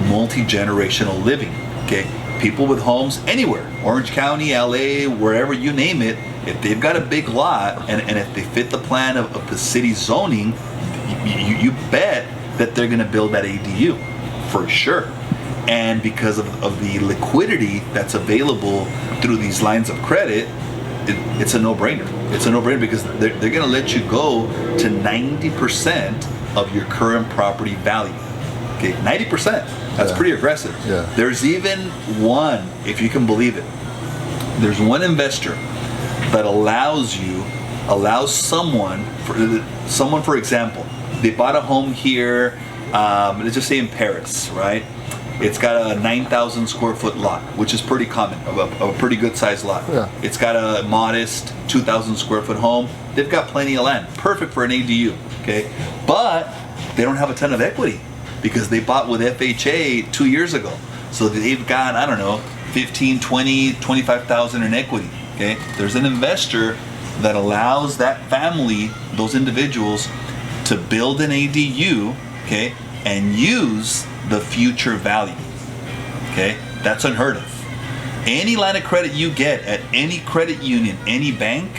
multi-generational living. Okay, people with homes anywhere, Orange County, LA, wherever you name it, if they've got a big lot and if they fit the plan of the city zoning, you bet that they're going to build that ADU for sure. And because of the liquidity that's available through these lines of credit, it's a no-brainer. It's a no-brainer because they're going to let you go to 90% of your current property value. Okay, 90%. That's pretty aggressive. Yeah. There's even one, if you can believe it, there's one investor that allows someone, for example, they bought a home here, let's just say in Paris, right? It's got a 9,000 square foot lot, which is pretty common, a pretty good sized lot. Yeah. It's got a modest 2,000 square foot home. They've got plenty of land, perfect for an ADU, okay? But they don't have a ton of equity because they bought with FHA 2 years ago. So they've got, I don't know, 15, 20, 25,000 in equity, okay? There's an investor that allows that family, those individuals, to build an ADU, okay, and use the future value, okay? That's unheard of. Any line of credit you get at any credit union, any bank,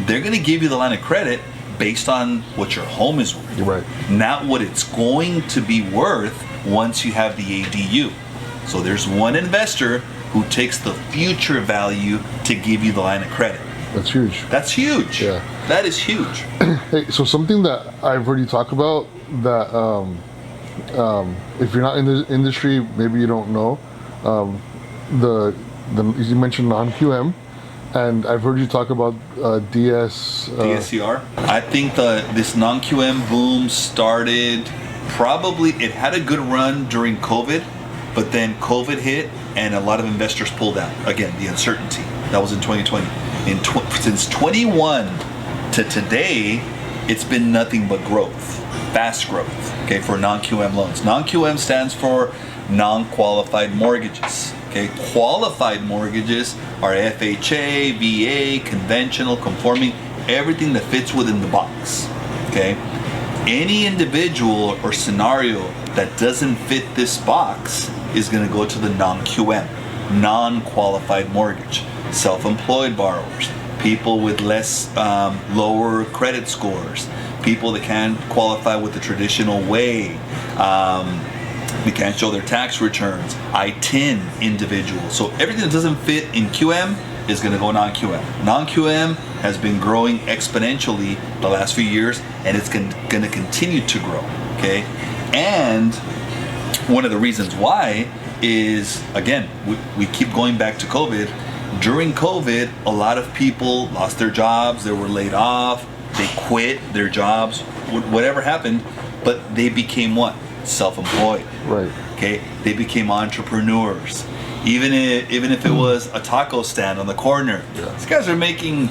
they're gonna give you the line of credit based on what your home is worth, Right. not what it's going to be worth once you have the ADU. So there's one investor who takes the future value to give you the line of credit. That's huge. That's huge. Yeah. That is huge. Hey, so something that I've heard you talk about that if you're not in the industry, maybe you don't know. You mentioned non-QM, and I've heard you talk about DSCR. I think this non-QM boom started probably, it had a good run during COVID, but then COVID hit and a lot of investors pulled out. Again, the uncertainty. That was in 2020. Since 21 to today, it's been nothing but growth, fast growth, okay, for non-QM loans. Non-QM stands for non-qualified mortgages, okay? Qualified mortgages are FHA, VA, conventional, conforming, everything that fits within the box, okay? Any individual or scenario that doesn't fit this box is going to go to the non-QM, non-qualified mortgage. Self-employed borrowers, people with lower credit scores, people that can't qualify with the traditional way, they can't show their tax returns, I-10 individuals. So everything that doesn't fit in QM is going to go non-QM. Non-QM has been growing exponentially the last few years, and it's going to continue to grow, okay? And one of the reasons why is, again, we keep going back to COVID. During COVID, a lot of people lost their jobs, they were laid off, they quit their jobs, whatever happened, but they became what? Self-employed. Right. Okay? They became entrepreneurs. Even if it was a taco stand on the corner. Yeah. These guys are making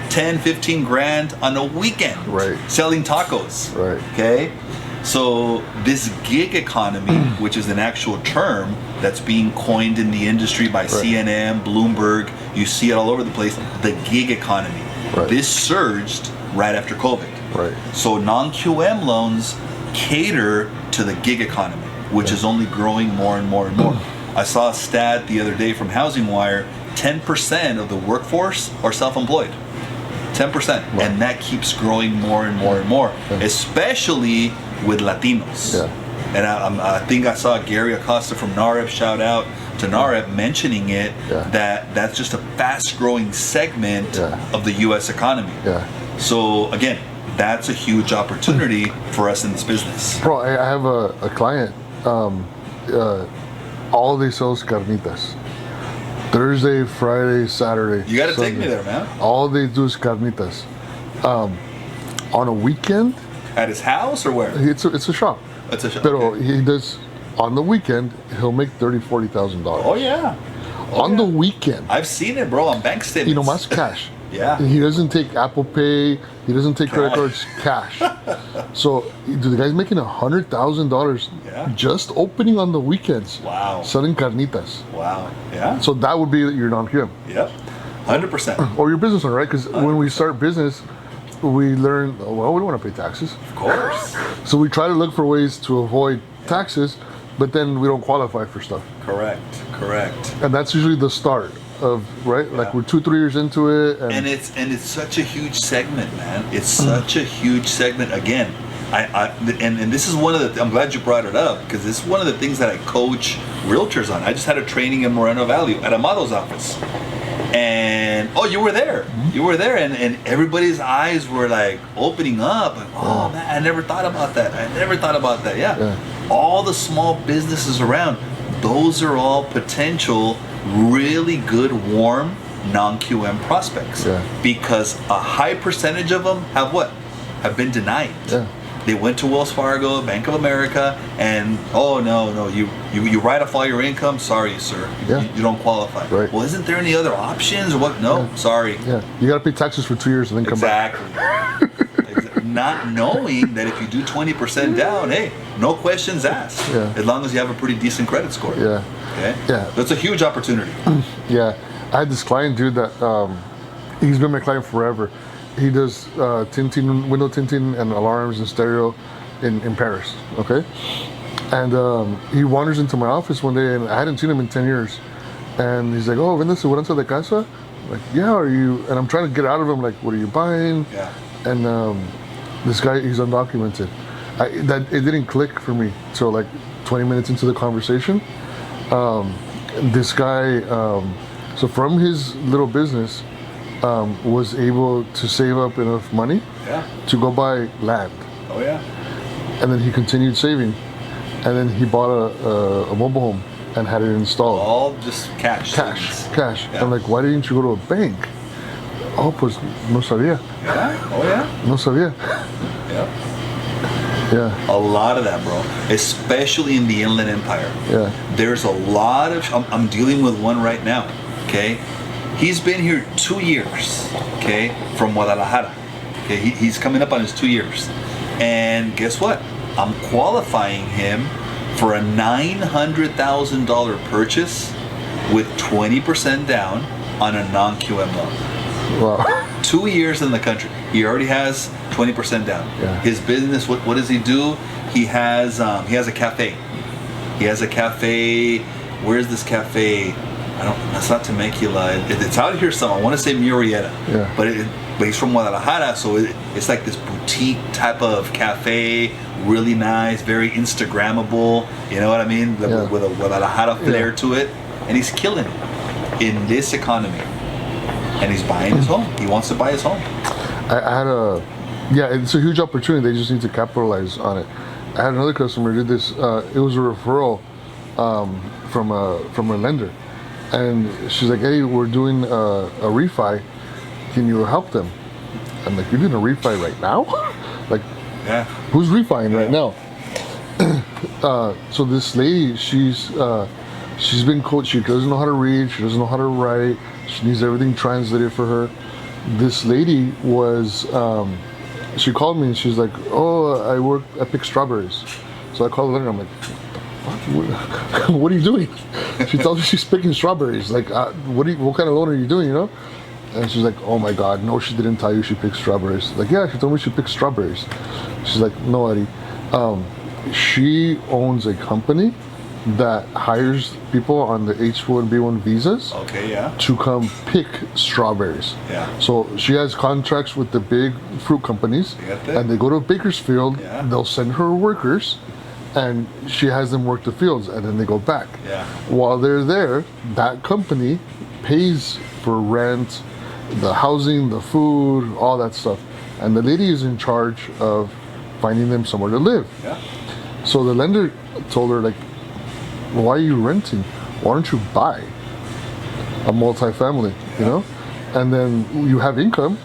10, 15 grand on a weekend. Right. Selling tacos. Right. Okay? So this gig economy, which is an actual term that's being coined in the industry by CNN, Bloomberg, you see it all over the place, the gig economy. Right. This surged right after COVID. Right. So non-QM loans cater to the gig economy, which is only growing more and more and more. I saw a stat the other day from Housing Wire, 10% of the workforce are self-employed. 10%. Right. And that keeps growing more and more and more, especially with Latinos. Yeah. And I think I saw Gary Acosta from NAREP, shout out to NAREP, mentioning it, that's just a fast-growing segment of the U.S. economy. So again, that's a huge opportunity for us in this business. Bro, I have a client. All they sell is carnitas. Thursday, Friday, Saturday. You got to take me there, man. All they do is carnitas. On a weekend. At his house or where? It's a shop. It's a shop. Pero he does, on the weekend, he'll make $30,000-$40,000. Oh, yeah. On the weekend. I've seen it, bro, on bank statements. You know, más cash. Yeah. He doesn't take Apple Pay. He doesn't take credit cards, cash. So the guy's making $100,000 just opening on the weekends. Wow. Selling carnitas. Wow. Yeah. So that would be your non-QM. Yep. 100%. Or your business owner, right? Because when we start business, we learn, well, we don't want to pay taxes. Of course. So we try to look for ways to avoid taxes, but then we don't qualify for stuff. Correct. And that's usually the start of, right? Like we're 2-3 years into it. And it's such a huge segment, man. It's such a huge segment. Again, and this is one of the, I'm glad you brought it up, because it's one of the things that I coach realtors on. I just had a training in Moreno Valley at Amado's office. And you were there. You were there, and everybody's eyes were like opening up. Like, oh man, I never thought about that. Yeah. All the small businesses around, those are all potential, really good, warm, non-QM prospects. Because a high percentage of them have been denied. They went to Wells Fargo, Bank of America, and no, you write off all your income. Sorry, sir, you don't qualify. Right. Well, isn't there any other options or what? No, sorry. You got to pay taxes for 2 years and then come back. Not knowing that if you do 20% down, hey, no questions asked. As long as you have a pretty decent credit score. Okay. That's a huge opportunity. I had this client, dude, that he's been my client forever. He does window tinting and alarms and stereo in Paris, okay? And he wanders into my office one day, and I hadn't seen him in 10 years. And he's like, oh, ¿vendes seguranza de casa? I'm like, yeah, are you? And I'm trying to get out of him, like, what are you buying? And this guy, he's undocumented. It didn't click for me till like 20 minutes into the conversation. This guy, so from his little business, was able to save up enough money to go buy land. And then he continued saving, and then he bought a mobile home and had it installed. All just cash. I'm like, why didn't you go to a bank? Oh, pues no sabía. No sabía. A lot of that, bro, especially in the Inland Empire. There's a lot of, I'm dealing with one right now, okay? He's been here 2 years, okay, from Guadalajara. Okay, he's coming up on his 2 years. And guess what? I'm qualifying him for a $900,000 purchase with 20% down on a non-QM loan. Wow. 2 years in the country. He already has 20% down. His business, what does he do? He has a cafe. He has a cafe. Where's this cafe? That's not Temecula. It's out here somewhere. I want to say Murrieta. But he's from Guadalajara, so it's like this boutique type of cafe, really nice, very Instagrammable. You know what I mean? With a Guadalajara flair to it, and he's killing it in this economy. And he's buying his home. He wants to buy his home. I had it's a huge opportunity. They just need to capitalize on it. I had another customer did this. It was a referral from a lender. And she's like, hey, we're doing a refi. Can you help them? I'm like, you're doing a refi right now? Like, who's refiing right now? So this lady, she's been coached. She doesn't know how to read. She doesn't know how to write. She needs everything translated for her. This lady was, she called me and she's like, oh, I pick strawberries. So I called her and I'm like, what are you doing? She tells me she's picking strawberries. Like, what kind of loan are you doing, you know? And she's like, oh my God, no, she didn't tell you she picked strawberries. Like, yeah, she told me she picked strawberries. She's like, no, Eddie. She owns a company that hires people on the H-1B1 visas to come pick strawberries. So she has contracts with the big fruit companies, and they go to Bakersfield, they'll send her workers, and she has them work the fields, and then they go back. Yeah. While they're there, that company pays for rent, the housing, the food, all that stuff, and the lady is in charge of finding them somewhere to live. Yeah. So the lender told her, like, why are you renting? Why don't you buy a multifamily, you know? And then you have income,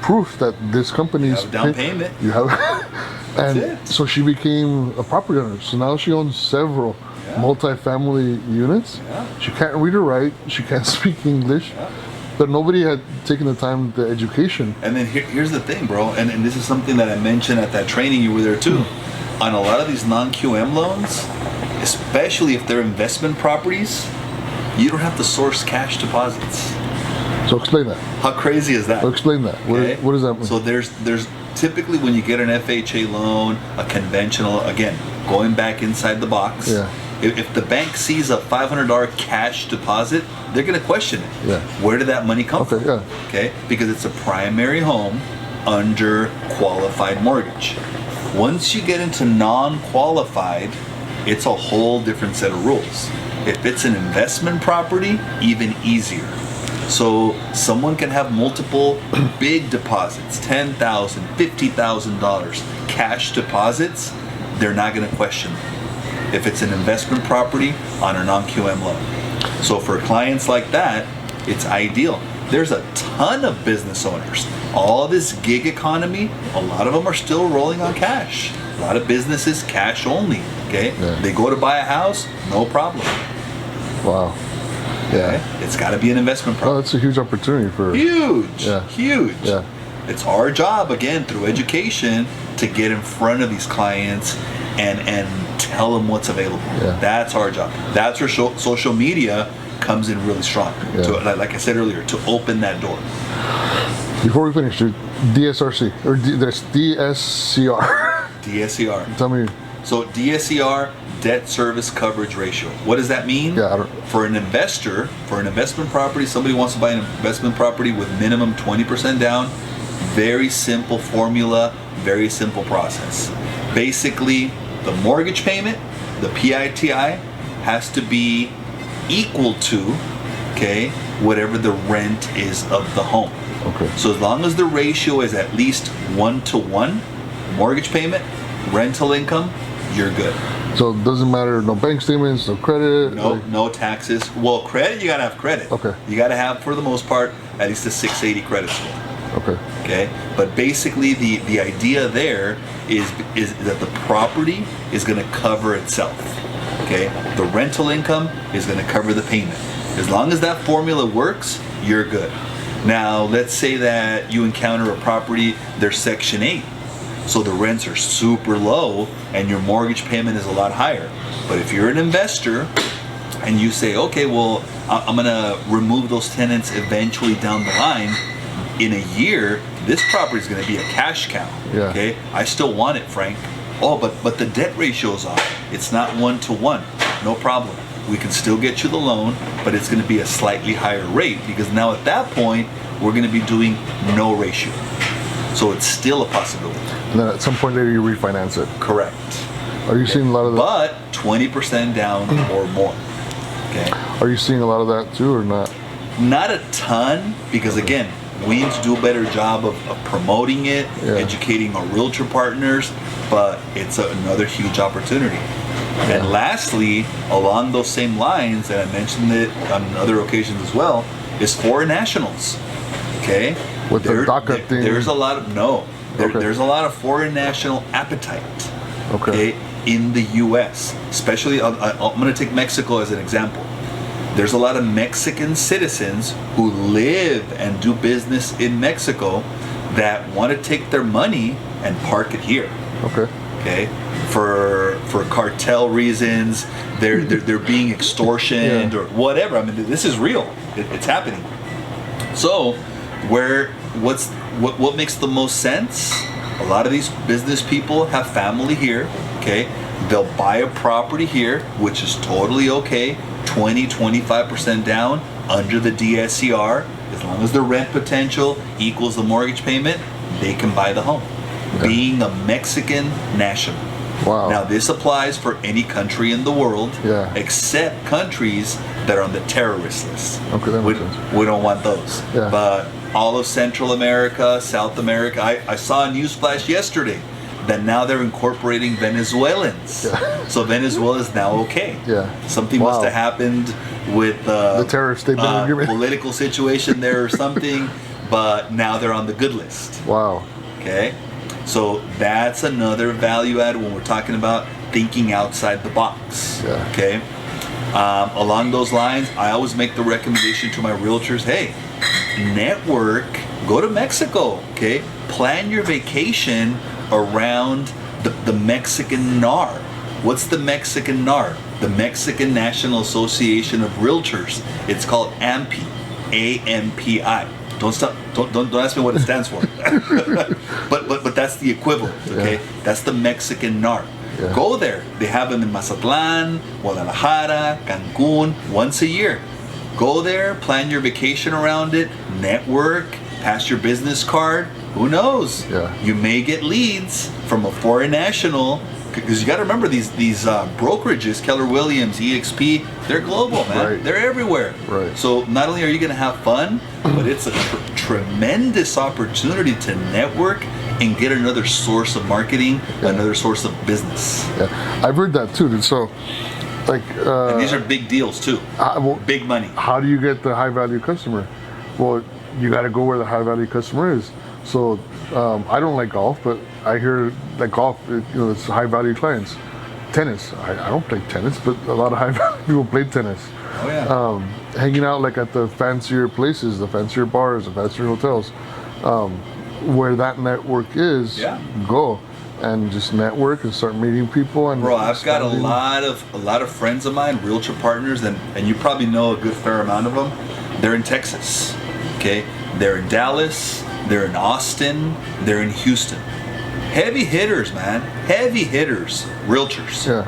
proof that this company is You have a down payment. You have, and it. so she became a property owner. So now she owns several multifamily units. Yeah. She can't read or write. She can't speak English. Yeah. But nobody had taken the time, the education. And then here's the thing, bro, and this is something that I mentioned at that training, you were there too. On a lot of these non-QM loans, especially if they're investment properties, you don't have to source cash deposits. So explain that. How crazy is that? So explain that. Okay? What does that mean? So there's typically when you get an FHA loan, a conventional, again, going back inside the box, Yeah. if the bank sees a $500 cash deposit, they're going to question it. Yeah. Where did that money come Okay, from? yeah. Okay, because it's a primary home under qualified mortgage. Once you get into non-qualified, it's a whole different set of rules. If it's an investment property, even easier. So someone can have multiple big deposits, $10,000, $50,000 cash deposits, they're not going to question them if it's an investment property on a non-QM loan. So for clients like that, it's ideal. There's a ton of business owners. All this gig economy, a lot of them are still rolling on cash. A lot of businesses cash only, okay? Yeah. They go to buy a house, no problem. Wow. Yeah. Okay? It's got to be an investment Oh, property. that's a huge opportunity for. Huge, Yeah. huge. Yeah. It's our job, again, through education, to get in front of these clients and tell them what's available. Yeah. That's our job. That's where social media comes in really strong. Yeah. To, like I said earlier, to open that door. Before we finish, dude, DSRC or there's DSCR. DSCR. Tell me. So DSCR, debt service coverage ratio. What does that mean? Yeah, I don't. For an investor, for an investment property, somebody wants to buy an investment property with minimum 20% down. Very simple formula, very simple process. Basically, the mortgage payment, the PITI, has to be equal to, okay, whatever the rent is of the home. Okay. So as long as the ratio is at least 1-to-1, mortgage payment, rental income, you're good. So it doesn't matter. No bank statements, no credit. No, like- no taxes. Well, credit, you gotta have credit. Okay. You gotta have, for the most part, at least a 680 credit score. Okay. Okay, but basically the idea there is that the property is going to cover itself. Okay, the rental income is going to cover the payment. As long as that formula works, you're good. Now let's say that you encounter a property, there's Section 8, so the rents are super low and your mortgage payment is a lot higher. But if you're an investor and you say, okay, well, I'm going to remove those tenants eventually down the line, in a year, this property is going to be a cash cow. Yeah. Okay, I still want it, Frank. Oh, but the debt ratio is off. It's not 1-to-1. No problem. We can still get you the loan, but it's going to be a slightly higher rate because now at that point we're going to be doing no ratio. So it's still a possibility. And then at some point later you refinance it. Correct. Are you seeing a lot of that? But 20% down or more. Okay. Are you seeing a lot of that too, or not? Not a ton, because again, we need to do a better job of promoting it, Yeah. educating our realtor partners, but it's another huge opportunity. Yeah. And lastly, along those same lines, and I mentioned it on other occasions as well, is foreign nationals. Okay? With the DACA thing. There's a lot of, Okay. there's a lot of foreign national appetite. Okay. In the U.S., especially, I'm going to take Mexico as an example. There's a lot of Mexican citizens who live and do business in Mexico that want to take their money and park it here. Okay. Okay, for cartel reasons, they're being extortioned Yeah. or whatever. I mean, this is real. It's happening. So, what makes the most sense? A lot of these business people have family here. Okay, they'll buy a property here, which is totally okay. 20-25% down under the DSCR. As long as the rent potential equals the mortgage payment, they can buy the home. Yeah. Being a Mexican national. Wow. Now, this applies for any country in the world, Yeah. except countries that are on the terrorist list. Okay, that makes sense. We don't want those. Yeah. But all of Central America, South America, I saw a news flash yesterday that now they're incorporating Venezuelans. Yeah. So Venezuela is now okay. Yeah. Something Wow. must have happened with The terrorist statement agreement. political situation there or something, but now they're on the good list. Wow. Okay, so that's another value add when we're talking about thinking outside the box. Yeah. Okay, along those lines, I always make the recommendation to my realtors: hey, network, go to Mexico. Okay, plan your vacation around the Mexican NAR. What's the Mexican NAR? The Mexican National Association of Realtors. It's called AMPI, AMPI. Don't stop. Don't ask me what it stands for. but that's the equivalent. Okay, Yeah. that's the Mexican NAR. Yeah. Go there. They have them in Mazatlan, Guadalajara, Cancun, once a year. Go there, plan your vacation around it, network, pass your business card. Who knows? Yeah. You may get leads from a foreign national. Because you got to remember these brokerages, Keller Williams, EXP, they're global, man. Right. They're everywhere. Right. So not only are you going to have fun, but it's a tremendous opportunity to network and get another source of marketing, Yeah. another source of business. Yeah. I've heard that too, dude. So, like, And these are big deals too. well, Big money. how do you get the high value customer? Well, you got to go where the high value customer is. So I don't like golf, but I hear that golf, it's high value clients. Tennis, I don't play tennis, but a lot of high value people play tennis. Oh yeah. Hanging out like at the fancier places, the fancier bars, the fancier hotels, where that network is, Yeah. go and just network and start meeting people. And Bro, I've got a expanding. lot of friends of mine, realtor partners, and you probably know a good fair amount of them. They're in Texas, okay? They're in Dallas, they're in Austin, they're in Houston. Heavy hitters, man. Heavy hitters, realtors. Yeah.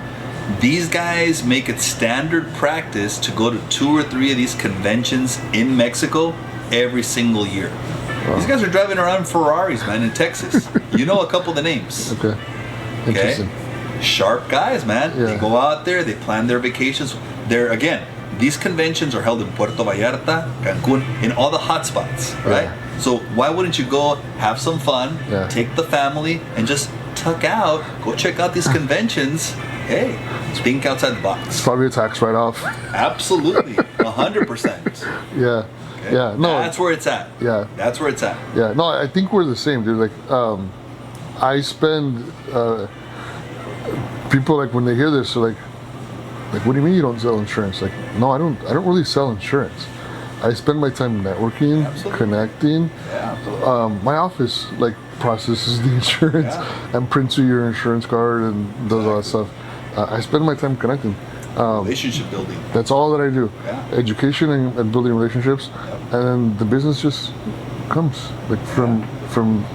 These guys make it standard practice to go to 2 or 3 of these conventions in Mexico every single year. These guys are driving around Ferraris, man, in Texas. You know a couple of the names. Okay. Interesting. Sharp guys, man. They Yeah. go out there, they plan their vacations. They're, again, these conventions are held in Puerto Vallarta, Cancun, in all the hot spots, right? Yeah. So why wouldn't you go have some fun, Yeah. take the family, and just tuck out, go check out these conventions. Hey, think outside the It's box. probably a tax write-off. Absolutely, 100%. Yeah. Okay? Yeah. No. That's where it's at. Yeah. That's where it's at. Yeah, no, I think we're the same, dude. Like, I spend people like when they hear this, they're like, what do you mean you don't sell insurance? Like, no, I don't really sell insurance. I spend my time networking, Absolutely. connecting. Yeah. My office like processes the insurance Yeah. and prints you your insurance card and does all that stuff. I spend my time connecting. Relationship building. That's all that I do. Yeah. Education and building relationships, and then the business just comes like from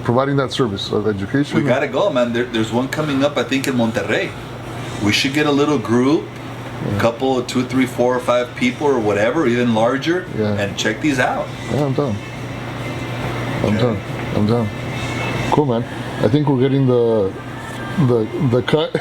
providing that service of education. We gotta go, man. There's one coming up, I think, in Monterrey. We should get a little group, a couple, 2, 3, 4, or 5 people, or whatever, even larger, Yeah. and check these out. Yeah, I'm done. I'm done. Cool, man. I think we're getting the cut.